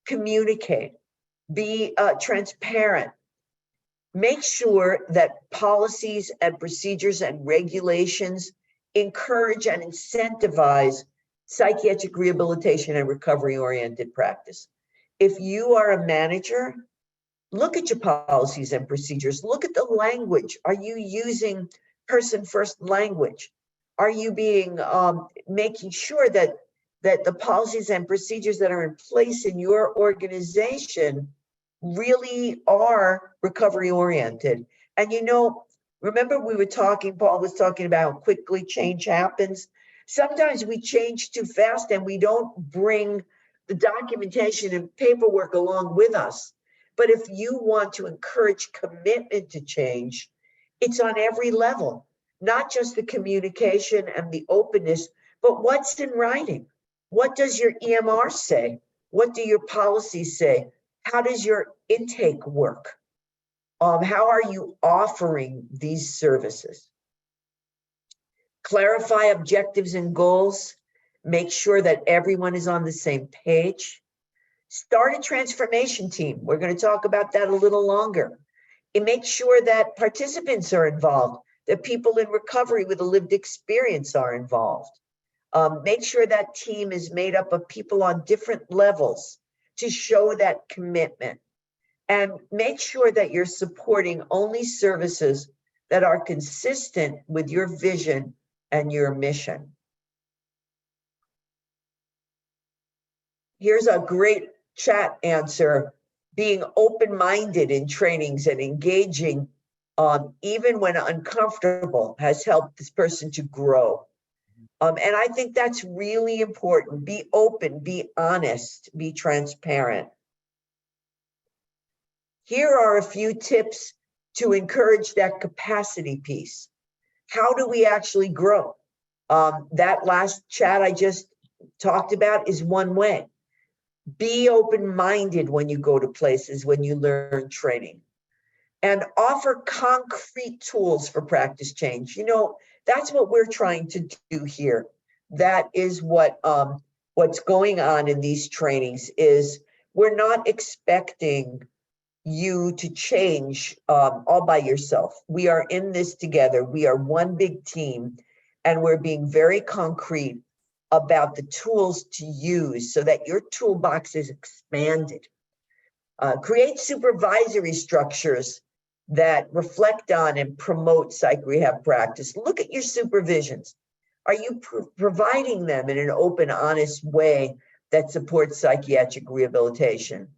Communicate. Be transparent. Make sure that policies and procedures and regulations encourage and incentivize psychiatric rehabilitation and recovery-oriented practice. If you are a manager, look at your policies and procedures. Look at the language. Are you using person-first language? Are you making sure that the policies and procedures that are in place in your organization really are recovery-oriented? And remember we were talking, Paul was talking about how quickly change happens. Sometimes we change too fast and we don't bring the documentation and paperwork along with us. But if you want to encourage commitment to change, it's on every level, not just the communication and the openness, but what's in writing. What does your EMR say? What do your policies say? How does your intake work? How are you offering these services? Clarify objectives and goals. Make sure that everyone is on the same page. Start a transformation team. We're going to talk about that a little longer. And make sure that participants are involved, that people in recovery with a lived experience are involved. Make sure that team is made up of people on different levels to show that commitment. And make sure that you're supporting only services that are consistent with your vision and your mission. Here's a great chat answer. Being open-minded in trainings and engaging, even when uncomfortable, has helped this person to grow. And I think that's really important. Be open, be honest, be transparent. Here are a few tips to encourage that capacity piece. How do we actually grow? That last chat I just talked about is one way. Be open-minded when you go to places, when you learn training, and offer concrete tools for practice change. You know, that's what we're trying to do here. That is what's going on in these trainings. Is we're not expecting you to change all by yourself. We are in this together. We are one big team, and we're being very concrete about the tools to use so that your toolbox is expanded. Create supervisory structures that reflect on and promote psych rehab practice. Look at your supervisions. Are you providing them in an open, honest way that supports psychiatric rehabilitation?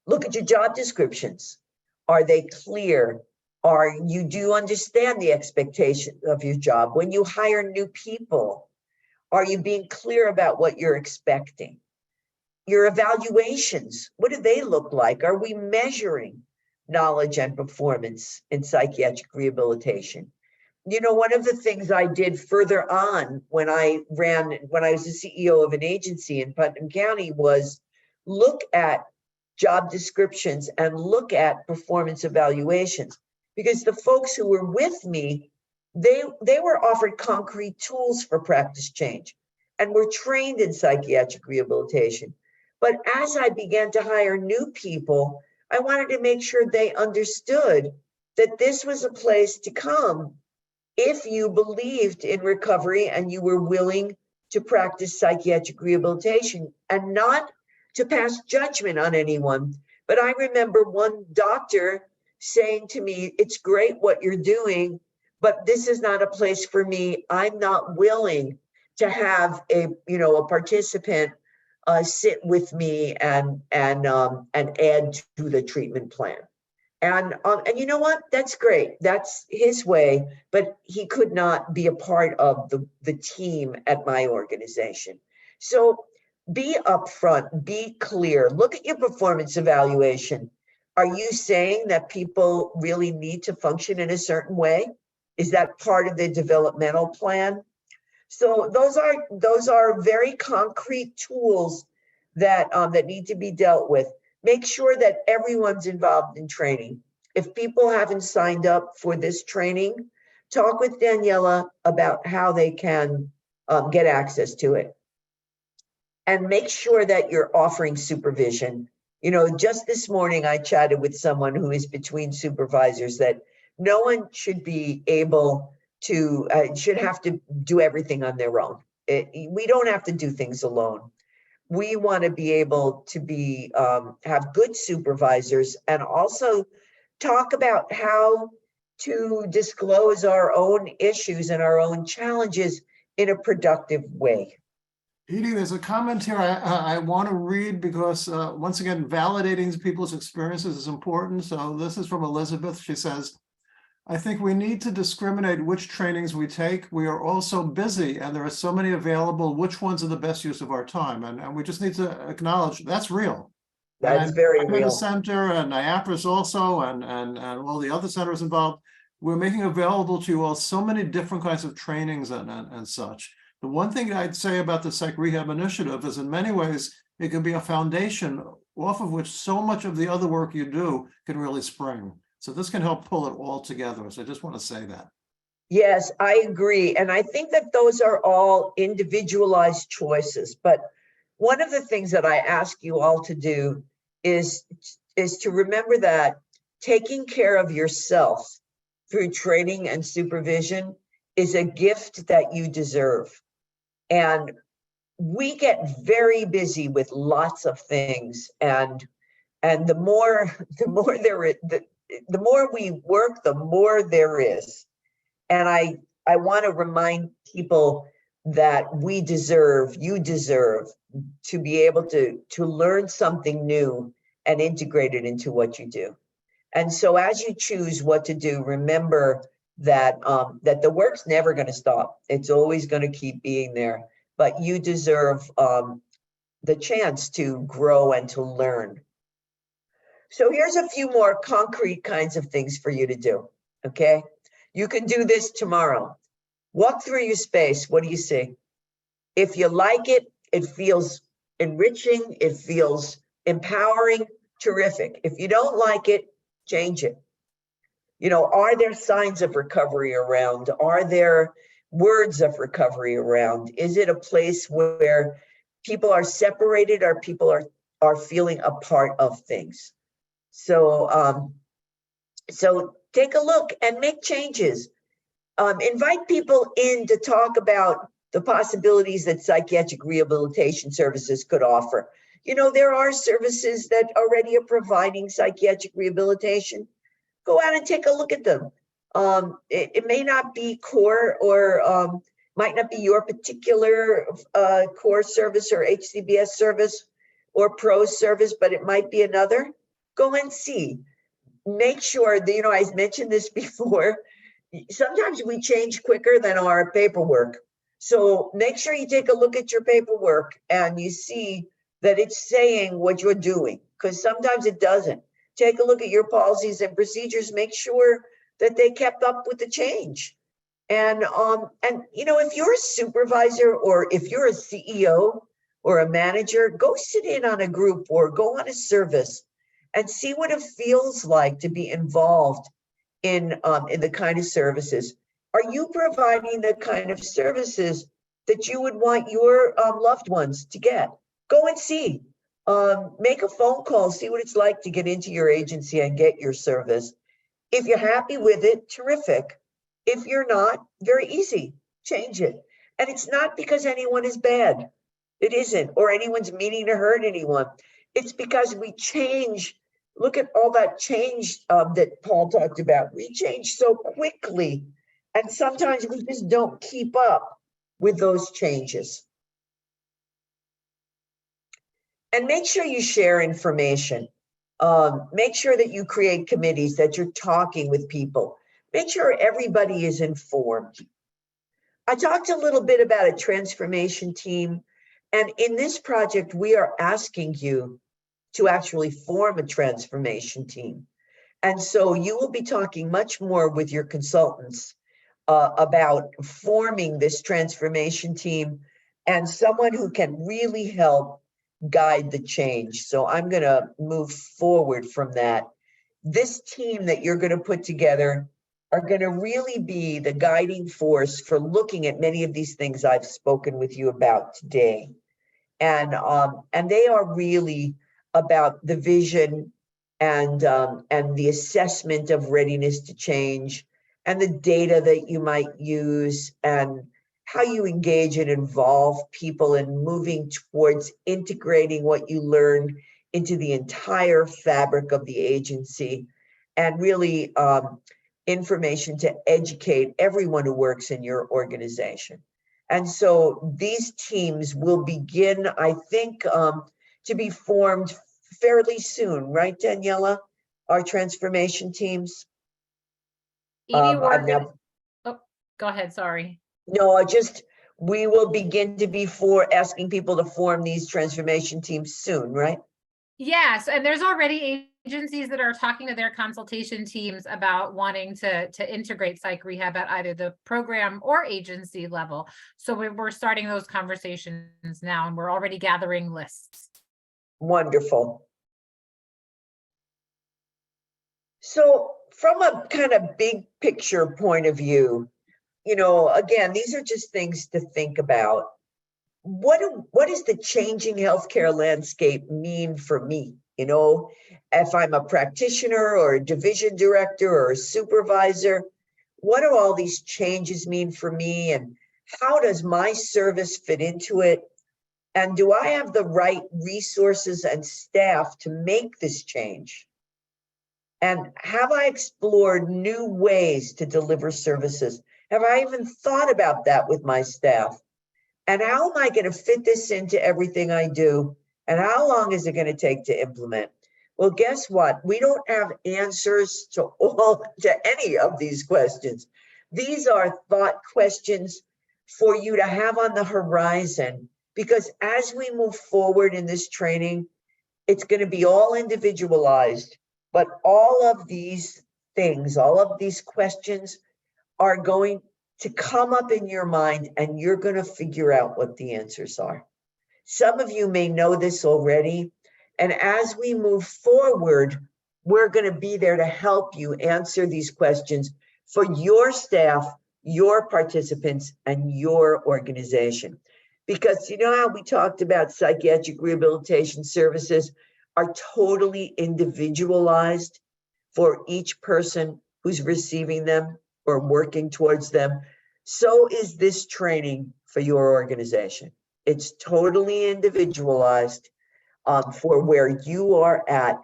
Look at your job descriptions. Are they clear? Do you understand the expectation of your job? When you hire new people, are you being clear about what you're expecting? Your evaluations, what do they look like? Are we measuring knowledge and performance in psychiatric rehabilitation? You know, one of the things I did further on when I was the CEO of an agency in Putnam County was look at job descriptions and look at performance evaluations, because the folks who were with me, they were offered concrete tools for practice change and were trained in psychiatric rehabilitation. But as I began to hire new people, I wanted to make sure they understood that this was a place to come if you believed in recovery and you were willing to practice psychiatric rehabilitation, and not to pass judgment on anyone. But I remember one doctor saying to me, "It's great what you're doing, but this is not a place for me. I'm not willing to have a participant sit with me and add to the treatment plan." And you know what? That's great. That's his way, but he could not be a part of the team at my organization. So be upfront, be clear. Look at your performance evaluation. Are you saying that people really need to function in a certain way? Is that part of the developmental plan? So those are very concrete tools that need to be dealt with. Make sure that everyone's involved in training. If people haven't signed up for this training, talk with Daniela about how they can get access to it. And make sure that you're offering supervision. You know, just this morning, I chatted with someone who is between supervisors that no one should be able to, should have to do everything on their own. We don't have to do things alone. We want to be able to have good supervisors, and also talk about how to disclose our own issues and our own challenges in a productive way. Edie, there's a comment here I want to read because, once again, validating people's experiences is important. So this is from Elizabeth. She says, "I think we need to discriminate which trainings we take. We are all so busy and there are so many available. Which ones are the best use of our time?" And we just need to acknowledge that's real. That's very I'm real. in the center, and IAPRIS also, and all the other centers involved. We're making available to you all so many different kinds of trainings and such. The one thing I'd say about the Psych Rehab Initiative is, in many ways, it can be a foundation off of which so much of the other work you do can really spring. So this can help pull it all together. So I just want to say that. Yes, I agree. And I think that those are all individualized choices. But one of the things that I ask you all to do is to remember that taking care of yourself through training and supervision is a gift that you deserve. And we get very busy with lots of things, and And the more the more we work, the more there is. And I want to remind people that you deserve to be able to learn something new and integrate it into what you do. And so as you choose what to do, remember that that the work's never going to stop. It's always going to keep being there, but you deserve the chance to grow and to learn. So here's a few more concrete kinds of things for you to do, okay? You can do this tomorrow. Walk through your space. What do you see? If you like it, it feels enriching, it feels empowering, terrific. If you don't like it, change it. You know, are there signs of recovery around? Are there words of recovery around? Is it a place where people are separated or people are feeling a part of things? So, so take a look and make changes. Invite people in to talk about the possibilities that psychiatric rehabilitation services could offer. You know, there are services that already are providing psychiatric rehabilitation. Go out and take a look at them. It may not be core or might not be your particular core service or HCBS service or pro service, but it might be another. Go and see. Make sure that, you know, I mentioned this before, sometimes we change quicker than our paperwork. So make sure you take a look at your paperwork and you see that it's saying what you're doing, because sometimes it doesn't. Take a look at your policies and procedures, make sure that they kept up with the change. And you know, if you're a supervisor or if you're a CEO or a manager, go sit in on a group or go on a service and see what it feels like to be involved in the kind of services. Are you providing the kind of services that you would want your loved ones to get? Go and see. Make a phone call, see what it's like to get into your agency and get your service. If you're happy with it, terrific. If you're not, very easy, change it. And it's not because anyone is bad. It isn't, or anyone's meaning to hurt anyone. It's because we change. Look at all that change that Paul talked about. We change so quickly, and sometimes we just don't keep up with those changes. And make sure you share information. Make sure that you create committees, that you're talking with people. Make sure everybody is informed. I talked a little bit about a transformation team, and in this project, we are asking you to actually form a transformation team. And so you will be talking much more with your consultants about forming this transformation team and someone who can really help guide the change. So I'm going to move forward from that. This team that you're going to put together are going to really be the guiding force for looking at many of these things I've spoken with you about today. And they are really about the vision and the assessment of readiness to change and the data that you might use and how you engage and involve people in moving towards integrating what you learned into the entire fabric of the agency, and really information to educate everyone who works in your organization. And so these teams will begin, I think, to be formed fairly soon, right, Daniela? Our transformation teams. Oh, go ahead, sorry. No, we will begin to be asking people to form these transformation teams soon, right? Yes, and there's already agencies that are talking to their consultation teams about wanting to integrate psych rehab at either the program or agency level. So we're starting those conversations now, and we're already gathering lists. Wonderful. So from a kind of big picture point of view, you know, again, these are just things to think about. What does the changing healthcare landscape mean for me? You know, if I'm a practitioner or a division director or a supervisor, what do all these changes mean for me? And how does my service fit into it? And do I have the right resources and staff to make this change? And have I explored new ways to deliver services? Have I even thought about that with my staff? And how am I going to fit this into everything I do? And how long is it going to take to implement? Well, guess what? We don't have answers to any of these questions. These are thought questions for you to have on the horizon, because as we move forward in this training, it's going to be all individualized, but all of these things, all of these questions are going to come up in your mind, and you're going to figure out what the answers are. Some of you may know this already. And as we move forward, we're going to be there to help you answer these questions for your staff, your participants, and your organization. Because you know how we talked about psychiatric rehabilitation services are totally individualized for each person who's receiving them or working towards them. So is this training for your organization. It's totally individualized for where you are at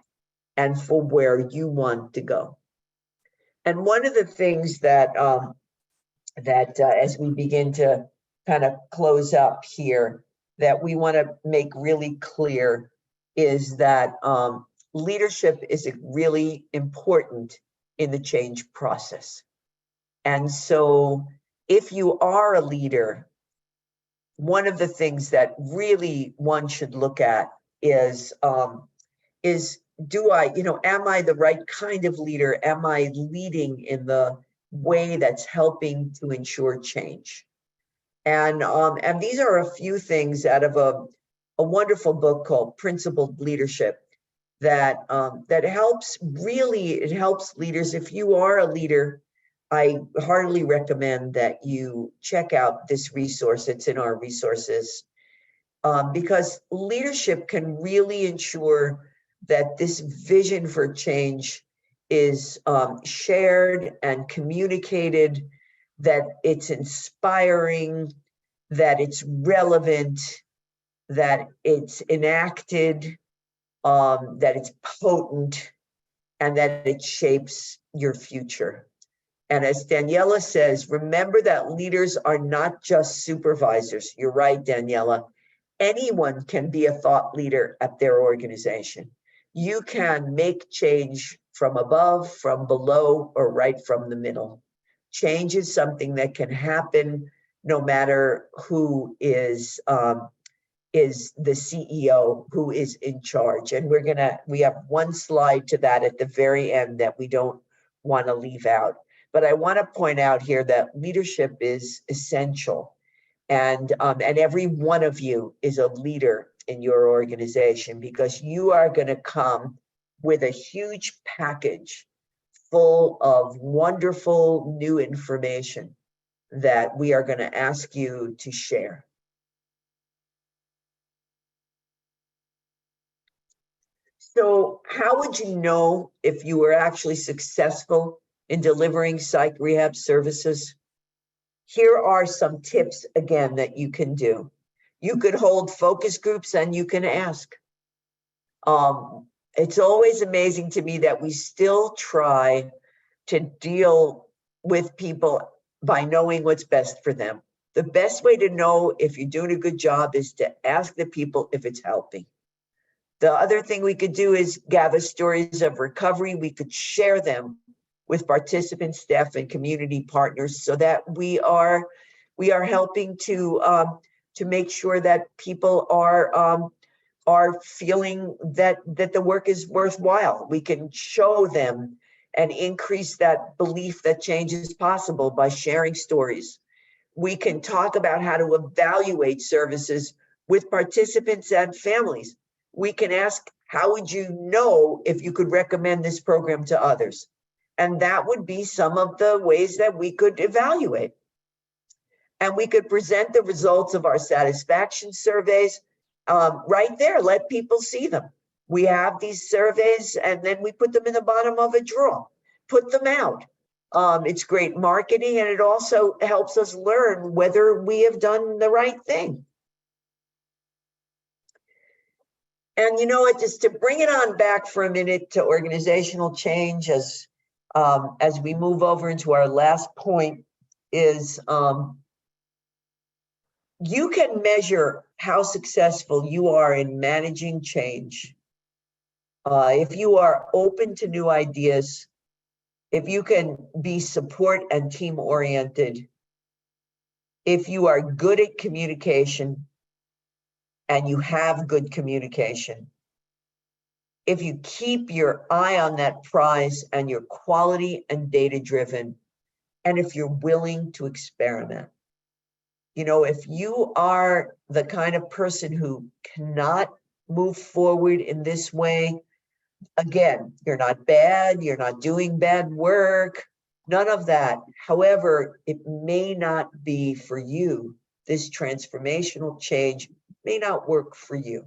and for where you want to go. And one of the things that as we begin to kind of close up here, that we want to make really clear is that leadership is really important in the change process. And so if you are a leader, one of the things that really one should look at is do I, am I the right kind of leader? Am I leading in the way that's helping to ensure change? And these are a few things out of a wonderful book called Principled Leadership that helps leaders. If you are a leader, I heartily recommend that you check out this resource. It's in our resources, because leadership can really ensure that this vision for change is shared and communicated, that it's inspiring, that it's relevant, that it's enacted, that it's potent, and that it shapes your future. And as Daniela says, remember that leaders are not just supervisors. You're right, Daniela. Anyone can be a thought leader at their organization. You can make change from above, from below, or right from the middle. Change is something that can happen no matter who is the CEO, who is in charge. And we have one slide to that at the very end that we don't want to leave out. But I want to point out here that leadership is essential. And every one of you is a leader in your organization, because you are going to come with a huge package full of wonderful new information that we are going to ask you to share. So how would you know if you were actually successful in delivering psych rehab services? Here are some tips, again, that you can do. You could hold focus groups and you can ask. It's always amazing to me that we still try to deal with people by knowing what's best for them. The best way to know if you're doing a good job is to ask the people if it's helping. The other thing we could do is gather stories of recovery. We could share them with participants, staff, and community partners, so that we are helping to make sure that people are feeling that the work is worthwhile. We can show them and increase that belief that change is possible by sharing stories. We can talk about how to evaluate services with participants and families. We can ask, how would you know if you could recommend this program to others? And that would be some of the ways that we could evaluate. And we could present the results of our satisfaction surveys right there. Let people see them. We have these surveys, and then we put them in the bottom of a drawer. Put them out. It's great marketing, and it also helps us learn whether we have done the right thing. And you know what, just to bring it on back for a minute to organizational change as we move over into our last point is you can measure how successful you are in managing change. If you are open to new ideas, if you can be support and team oriented, if you are good at communication and you have good communication, if you keep your eye on that prize and you're quality and data driven, and if you're willing to experiment. You know, if you are the kind of person who cannot move forward in this way, again, you're not bad, you're not doing bad work, none of that. However, it may not be for you. This transformational change may not work for you.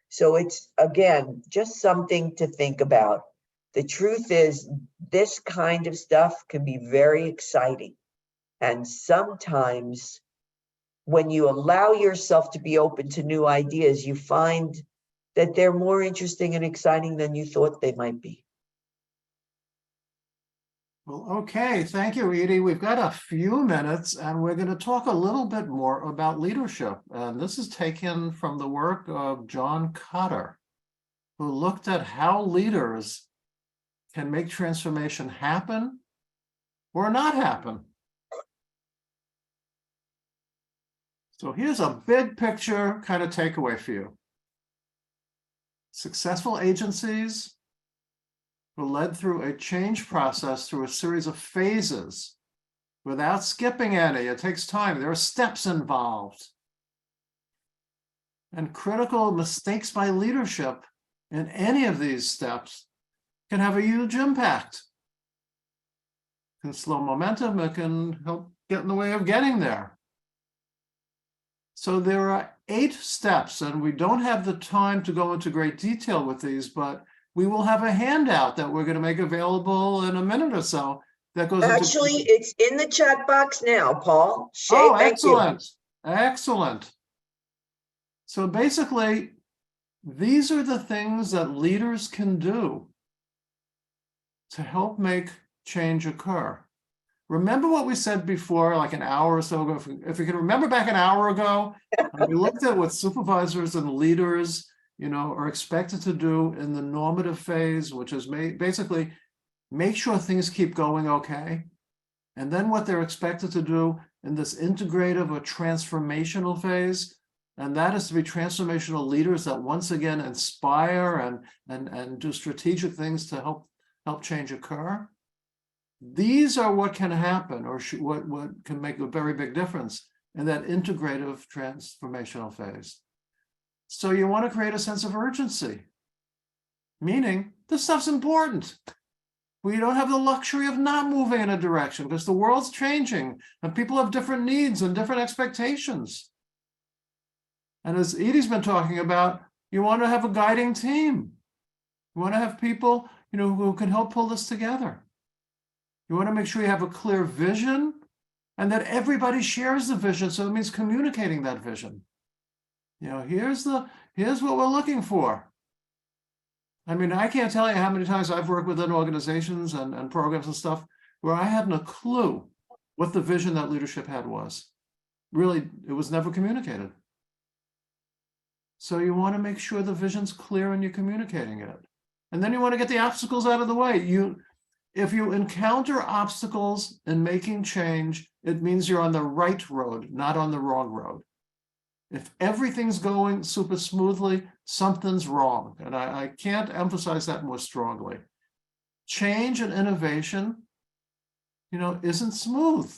So it's, again, just something to think about. The truth is, this kind of stuff can be very exciting. And sometimes when you allow yourself to be open to new ideas, you find that they're more interesting and exciting than you thought they might be. Well, okay, thank you, Edie. We've got a few minutes and we're going to talk a little bit more about leadership. And this is taken from the work of John Kotter, who looked at how leaders can make transformation happen or not happen. So here's a big picture kind of takeaway for you. Successful agencies were led through a change process through a series of phases without skipping any. It takes time. There are steps involved. And critical mistakes by leadership in any of these steps can have a huge impact. It can slow momentum. It can help get in the way of getting there. So there are 8 steps, and we don't have the time to go into great detail with these, but we will have a handout that we're going to make available in a minute or so that goes Actually, into... it's in the chat box now, Paul. Shay, Oh, thank you. excellent. Excellent. So basically, these are the things that leaders can do to help make change occur. Remember what we said before, like an hour or so ago? If you can remember back an hour ago, we looked at what supervisors and leaders, you know, are expected to do in the normative phase, which is basically make sure things keep going okay. And then what they're expected to do in this integrative or transformational phase, and that is to be transformational leaders that once again inspire and do strategic things to help change occur. These are what can happen, or what can make a very big difference in that integrative transformational phase. So you want to create a sense of urgency, meaning this stuff's important. We don't have the luxury of not moving in a direction because the world's changing and people have different needs and different expectations. And as Edie's been talking about, you want to have a guiding team. You want to have people, you know, who can help pull this together. You want to make sure you have a clear vision and that everybody shares the vision. So it means communicating that vision. You know, here's what we're looking for. I mean, I can't tell you how many times I've worked within organizations and programs and stuff where I hadn't a clue what the vision that leadership had was. Really, it was never communicated. So you want to make sure the vision's clear and you're communicating it. And then you want to get the obstacles out of the way. If you encounter obstacles in making change, it means you're on the right road, not on the wrong road. If everything's going super smoothly, something's wrong. And I can't emphasize that more strongly. Change and innovation, you know, isn't smooth.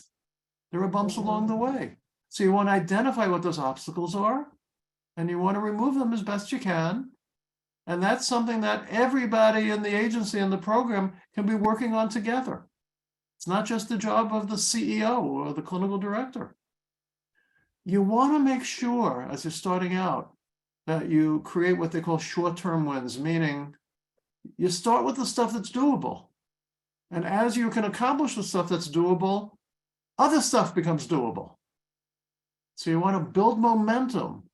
There are bumps along the way. So you want to identify what those obstacles are, and you want to remove them as best you can. And that's something that everybody in the agency and the program can be working on together. It's not just the job of the CEO or the clinical director. You want to make sure, as you're starting out, that you create what they call short-term wins, meaning you start with the stuff that's doable. And as you can accomplish the stuff that's doable, other stuff becomes doable. So you want to build momentum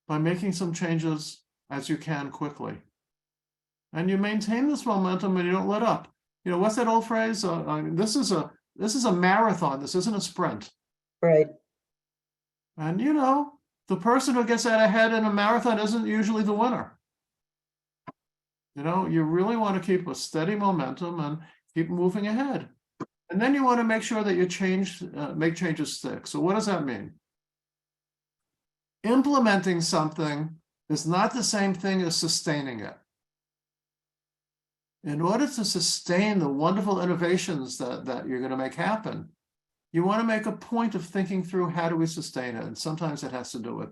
by making some changes as you can quickly. And you maintain this momentum and you don't let up. You know, what's that old phrase? This is a marathon. This isn't a sprint. Right. And you know, the person who gets out ahead in a marathon isn't usually the winner. You know, you really want to keep a steady momentum and keep moving ahead. And then you want to make sure that you make changes stick. So what does that mean? Implementing something is not the same thing as sustaining it. In order to sustain the wonderful innovations that you're going to make happen, you want to make a point of thinking through how do we sustain it. And sometimes it has to do with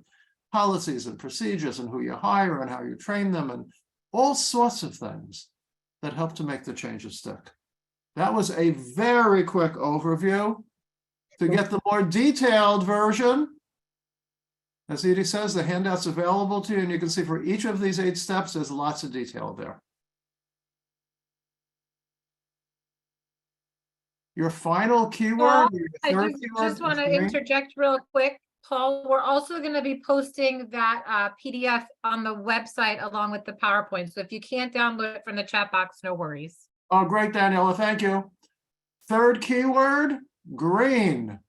policies and procedures and who you hire and how you train them and all sorts of things that help to make the changes stick. That was a very quick overview. To get the more detailed version, as Edie says, the handout's available to you, and you can see for each of these 8 steps, there's lots of detail there. Your final keyword, Well, your I third just keyword want to is green. interject real quick. Paul, we're also going to be posting that PDF on the website along with the PowerPoint. So if you can't download it from the chat box, no worries. Oh, great, Daniela, thank you. Third keyword, green.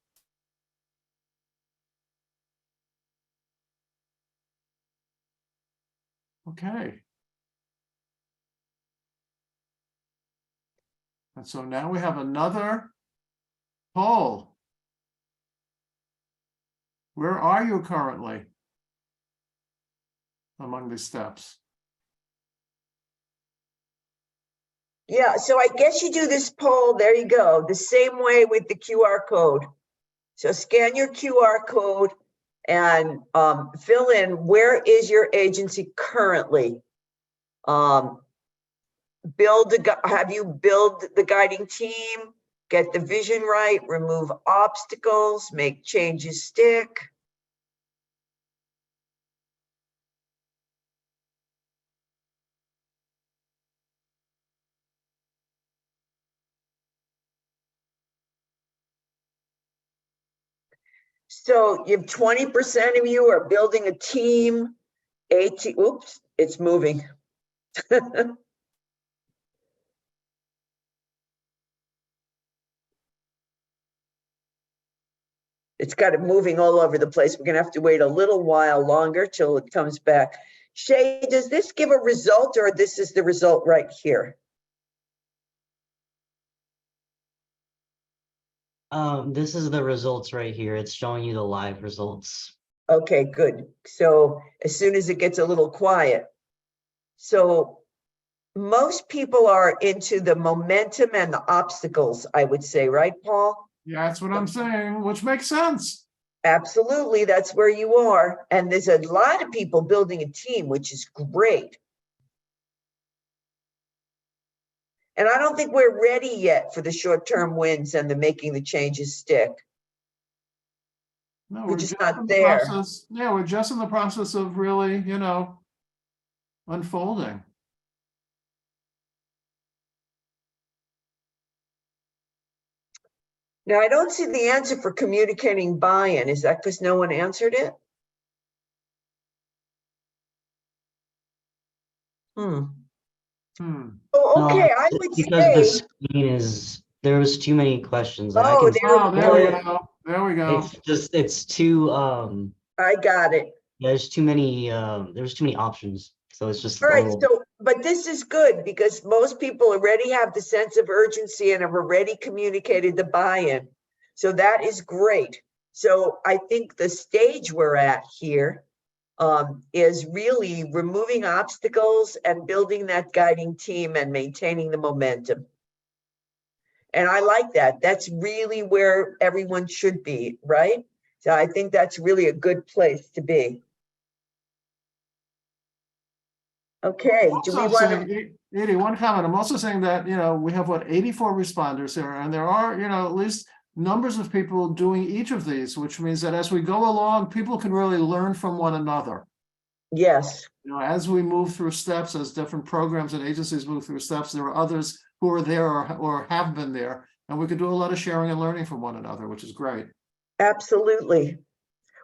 Okay. And so now we have another poll. Where are you currently among these steps? Yeah, so I guess you do this poll, there you go, the same way with the QR code. So scan your QR code and fill in where is your agency currently. Have you build the guiding team, get the vision right, remove obstacles, make changes stick. So you have 20% of you are building a team, 18, oops, it's moving. It's got it moving all over the place. We're gonna have to wait a little while longer till it comes back. Shay, does this give a result or this is the result right here? This is the results right here. It's showing you the live results. Okay, good. So as soon as it gets a little quiet. So most people are into the momentum and the obstacles, I would say, right, Paul? Yeah, that's what I'm saying, which makes sense. Absolutely, that's where you are. And there's a lot of people building a team, which is great. And I don't think we're ready yet for the short-term wins and the making the changes stick. No, We're just in not the there. process. Yeah, we're just in the process of really, you know, unfolding. Now, I don't see the answer for communicating buy-in. Is that because no one answered it? Oh, okay, I would Because say. the screen is, there was too many questions. Like, Oh, There we go. There we go. It's just, it's too, I got it. there's too many, there's too many options. So it's just. All right, so, but this is good because most people already have the sense of urgency and have already communicated the buy-in. So that is great. So I think the stage we're at here is really removing obstacles and building that guiding team and maintaining the momentum. And I like that. That's really where everyone should be, right? So I think that's really a good place to be. Okay, do we want to? Edie, one comment. I'm also saying that, you know, we have what, 84 responders here, and there are, you know, at least numbers of people doing each of these, which means that as we go along, people can really learn from one another. Yes. You know, as we move through steps, as different programs and agencies move through steps, there are others who are there or have been there, and we can do a lot of sharing and learning from one another, which is great. Absolutely.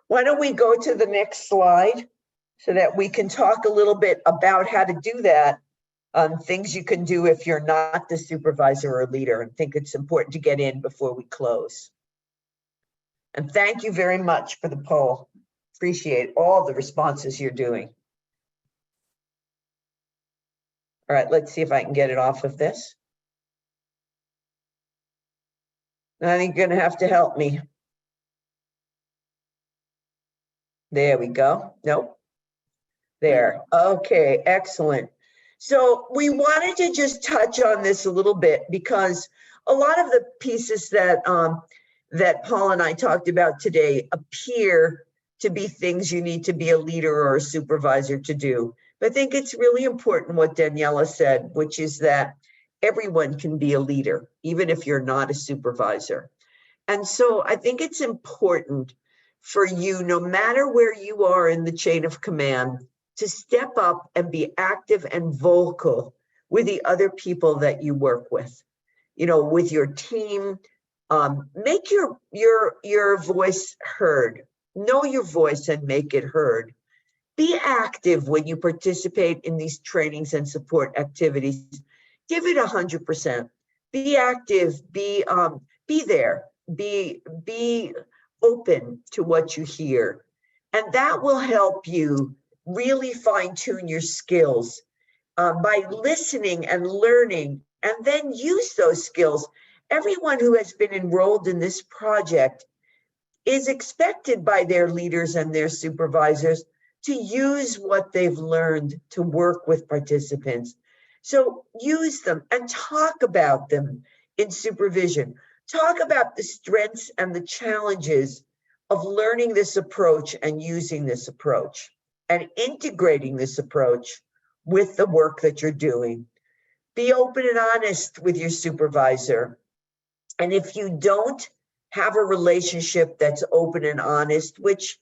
Why don't we go to the next slide? so that we can talk a little bit about how to do that, things you can do if you're not the supervisor or leader. I think it's important to get in before we close. And thank you very much for the poll. Appreciate all the responses you're doing. All right, let's see if I can get it off of this. I think you're gonna have to help me. There we go. Nope. There. Okay, excellent. So we wanted to just touch on this a little bit because a lot of the pieces that that Paul and I talked about today appear to be things you need to be a leader or a supervisor to do. But I think it's really important what Daniela said, which is that everyone can be a leader, even if you're not a supervisor. And so I think it's important for you, no matter where you are in the chain of command, to step up and be active and vocal with the other people that you work with, you know, with your team. Make your voice heard. Know your voice and make it heard. Be active when you participate in these trainings and support activities. Give it 100%. Be active. Be there. Be open to what you hear, and that will help you really fine-tune your skills by listening and learning, and then use those skills. Everyone who has been enrolled in this project is expected by their leaders and their supervisors to use what they've learned to work with participants. So use them and talk about them in supervision. Talk about the strengths and the challenges of learning this approach and using this approach and integrating this approach with the work that you're doing. Be open and honest with your supervisor. And if you don't have a relationship that's open and honest, which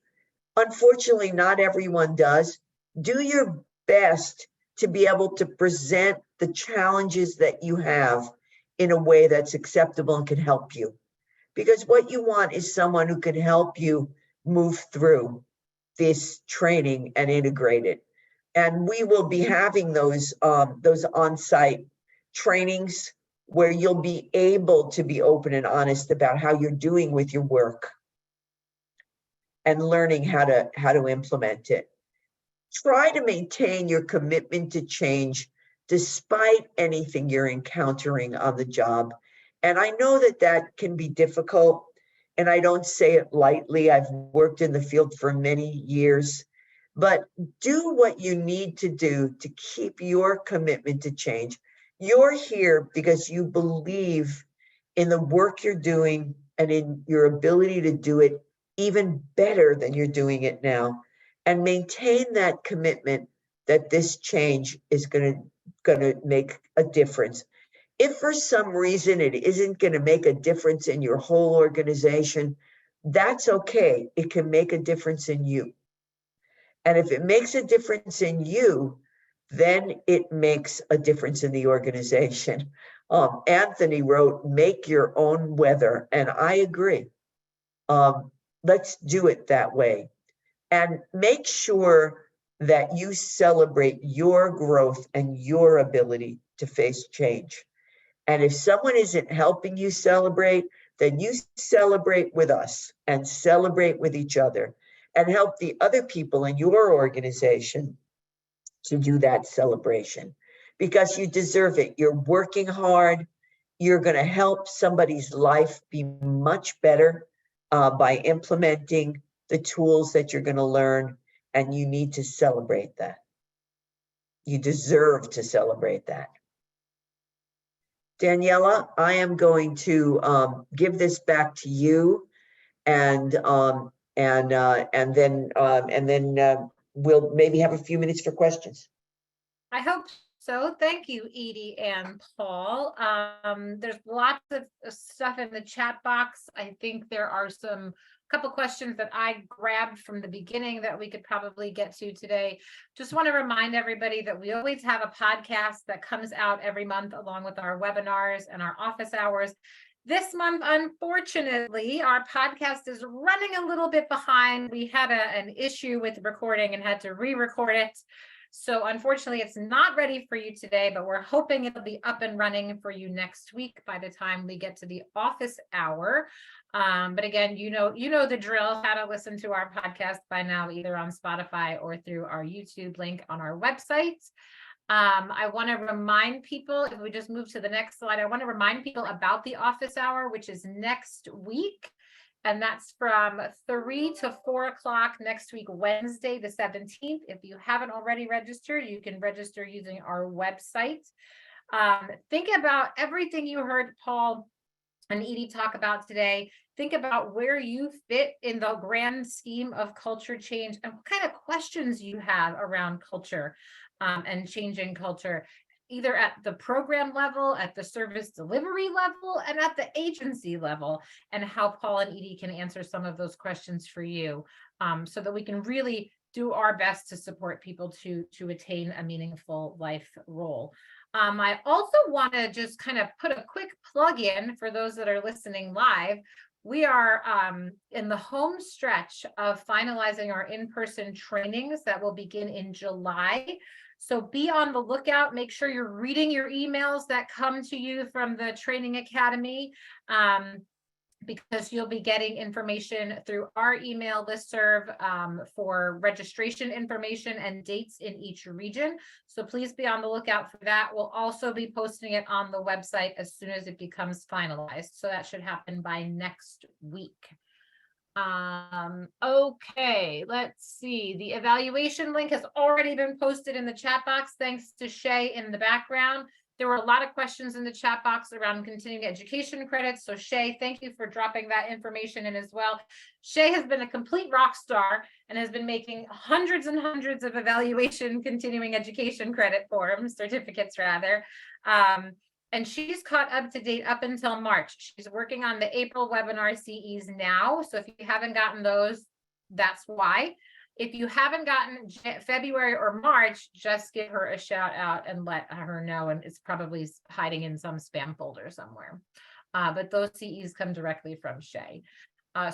unfortunately not everyone does, do your best to be able to present the challenges that you have in a way that's acceptable and can help you. Because what you want is someone who can help you move through this training and integrate it. And we will be having those on-site trainings where you'll be able to be open and honest about how you're doing with your work and learning how to implement it. Try to maintain your commitment to change despite anything you're encountering on the job. And I know that that can be difficult, and I don't say it lightly. I've worked in the field for many years, but do what you need to do to keep your commitment to change. You're here because you believe in the work you're doing and in your ability to do it even better than you're doing it now. And maintain that commitment that this change is going to make a difference. If for some reason it isn't going to make a difference in your whole organization, that's okay. It can make a difference in you. And if it makes a difference in you, then it makes a difference in the organization. Anthony wrote, "Make your own weather." And I agree. Let's do it that way. And make sure that you celebrate your growth and your ability to face change. And if someone isn't helping you celebrate, then you celebrate with us and celebrate with each other and help the other people in your organization to do that celebration, because you deserve it. You're working hard. You're going to help somebody's life be much better by implementing the tools that you're going to learn, and you need to celebrate that. You deserve to celebrate that. Daniela, I am going to give this back to you, and then we'll maybe have a few minutes for questions. I hope so. Thank you, Edie and Paul. There's lots of stuff in the chat box. I think there are couple questions that I grabbed from the beginning that we could probably get to today. Just want to remind everybody that we always have a podcast that comes out every month along with our webinars and our office hours. This month, unfortunately, our podcast is running a little bit behind. We had an issue with recording and had to re-record it. So unfortunately, it's not ready for you today, but we're hoping it'll be up and running for you next week by the time we get to the office hour. But again, you know the drill, how to listen to our podcast by now, either on Spotify or through our YouTube link on our website. I want to remind people, if we just move to the next slide, I want to remind people about the office hour, which is next week. And that's from 3 to 4 o'clock next week, Wednesday, the 17th. If you haven't already registered, you can register using our website. Think about everything you heard Paul and Edie talk about today. Think about where you fit in the grand scheme of culture change and what kind of questions you have around culture and changing culture, either at the program level, at the service delivery level, and at the agency level, and how Paul and Edie can answer some of those questions for you, so that we can really do our best to support people to attain a meaningful life role. I also want to just kind of put a quick plug in for those that are listening live. We are in the home stretch of finalizing our in-person trainings that will begin in July. So be on the lookout. Make sure you're reading your emails that come to you from the Training Academy, because you'll be getting information through our email listserv for registration information and dates in each region. So please be on the lookout for that. We'll also be posting it on the website as soon as it becomes finalized. So that should happen by next week. Okay, let's see. The evaluation link has already been posted in the chat box, thanks to Shay in the background. There were a lot of questions in the chat box around continuing education credits. So Shay, thank you for dropping that information in as well. Shay has been a complete rock star and has been making hundreds and hundreds of evaluation continuing education credit forms, certificates rather. And she's caught up to date up until March. She's working on the April webinar CEs now. So if you haven't gotten those, that's why. If you haven't gotten February or March, just give her a shout out and let her know. And it's probably hiding in some spam folder somewhere. But those CEs come directly from Shay.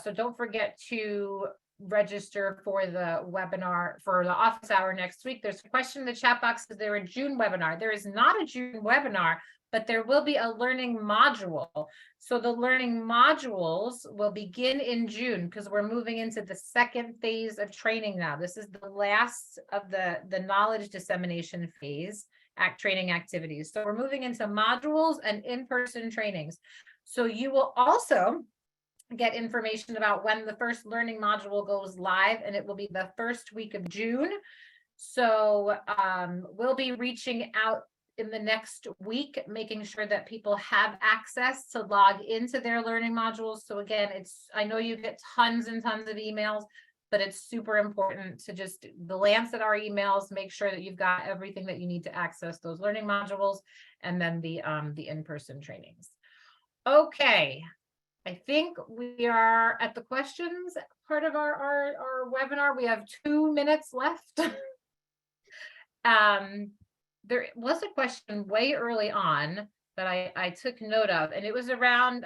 So don't forget to register for the webinar for the office hour next week. There's a question in the chat box. Is there a June webinar? There is not a June webinar, but there will be a learning module. So the learning modules will begin in June because we're moving into the second phase of training now. This is the last of the knowledge dissemination phase, training activities. So we're moving into modules and in-person trainings. So you will also get information about when the first learning module goes live, and it will be the first week of June. So we'll be reaching out in the next week, making sure that people have access to log into their learning modules. So again, I know you get tons and tons of emails, but it's super important to just glance at our emails, make sure that you've got everything that you need to access those learning modules, and then the in-person trainings. Okay, I think we are at the questions part of our webinar. We have 2 minutes left. There was a question way early on that I took note of, and it was around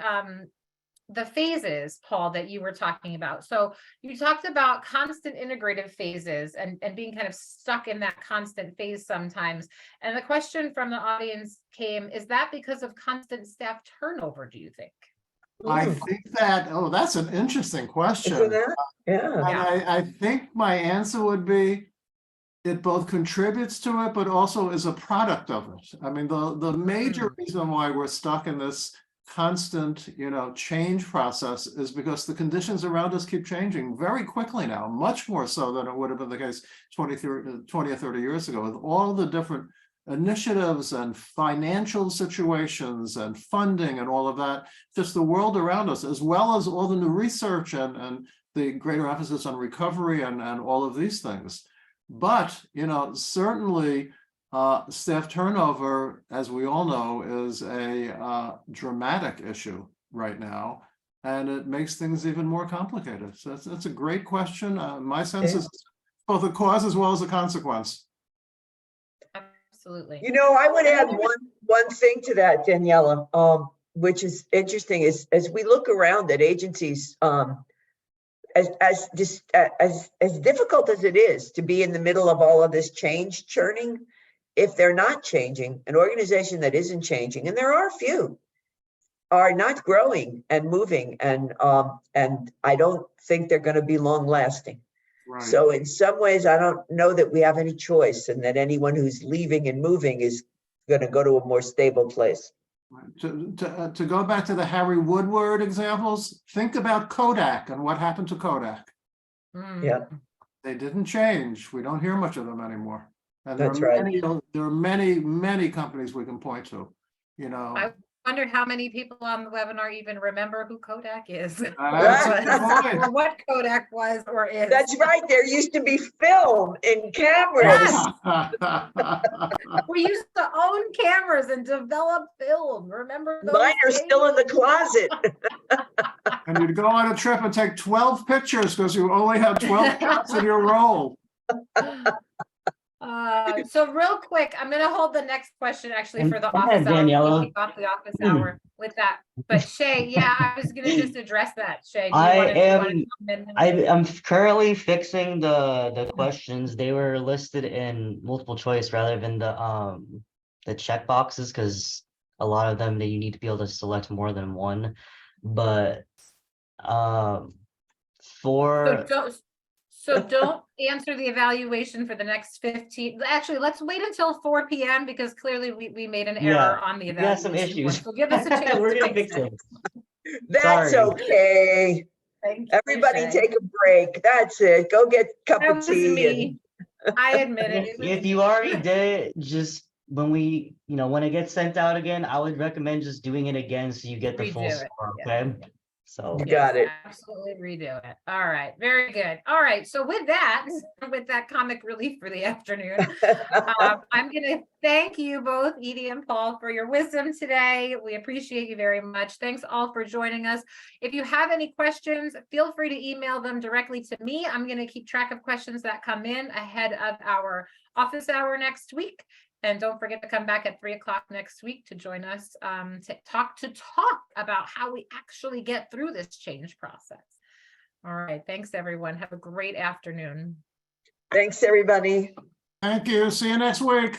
the phases, Paul, that you were talking about. So you talked about constant integrative phases and being kind of stuck in that constant phase sometimes. And the question from the audience came, is that because of constant staff turnover, do you think? I think that, that's an interesting question. Isn't that? Yeah. And I think my answer would be, it both contributes to it, but also is a product of it. I mean, the major reason why we're stuck in this constant, change process is because the conditions around us keep changing very quickly now, much more so than it would have been the case 20 or 30 years ago, with all the different initiatives and financial situations and funding and all of that, just the world around us, as well as all the new research and the greater emphasis on recovery and all of these things. But, certainly staff turnover, as we all know, is a dramatic issue right now, and it makes things even more complicated. So that's a great question. My sense is both a cause as well as a consequence. Absolutely. I would add one thing to that, Daniela. which is interesting, is as we look around at agencies, as difficult as it is to be in the middle of all of this change churning, if they're not changing, an organization that isn't changing, and there are a few, are not growing and moving, and I don't think they're going to be long lasting. Right. So in some ways, I don't know that we have any choice, and that anyone who's leaving and moving is going to go to a more stable place. To go back to the Harry Woodward examples, think about Kodak and what happened to Kodak. Yeah. They didn't change. We don't hear much of them anymore. And That's right. There are many companies we can point to, you know. I wonder how many people on the webinar even remember who Kodak is. That's a good point. Or what Kodak was or is. That's right. There used to be film in cameras. We used to own cameras and develop film. Remember those Mine are days? still in the closet. And you'd go on a trip and take 12 pictures because you only have 12 shots in your roll. So real quick, I'm gonna hold the next question actually And for the go ahead, office hour. Daniela. We kick off the office hour with that. But Shay, yeah, I was gonna just address that. Shay, do you I wanna am- come in? I'm currently fixing the questions. They were listed in multiple choice rather than the check boxes, because a lot of them that you need to be able to select more than one. But for So don't answer the evaluation for the next 15. Actually, let's wait until 4 p.m. because clearly we made an Yeah, error on the we got evaluation. some issues. So give us a chance we're to gonna fix fix it. it. That's Sorry. okay. Thank you, Everybody Shay. take a break. That's it. Go get a cup That of was tea. me. I admit it. It was If you already did it, just when when it gets sent out again, I would recommend just doing it again so you get the full Redo it, score, yeah. okay? So You got it. Absolutely redo it. All right, very good. All right, so with that comic relief for the afternoon, I'm gonna thank you both, Edie and Paul, for your wisdom today. We appreciate you very much. Thanks all for joining us. If you have any questions, feel free to email them directly to me. I'm gonna keep track of questions that come in ahead of our office hour next week. And don't forget to come back at 3 o'clock next week to join us to talk about how we actually get through this change process. All right. Thanks, everyone. Have a great afternoon. Thanks, everybody. Thank you. See you next week.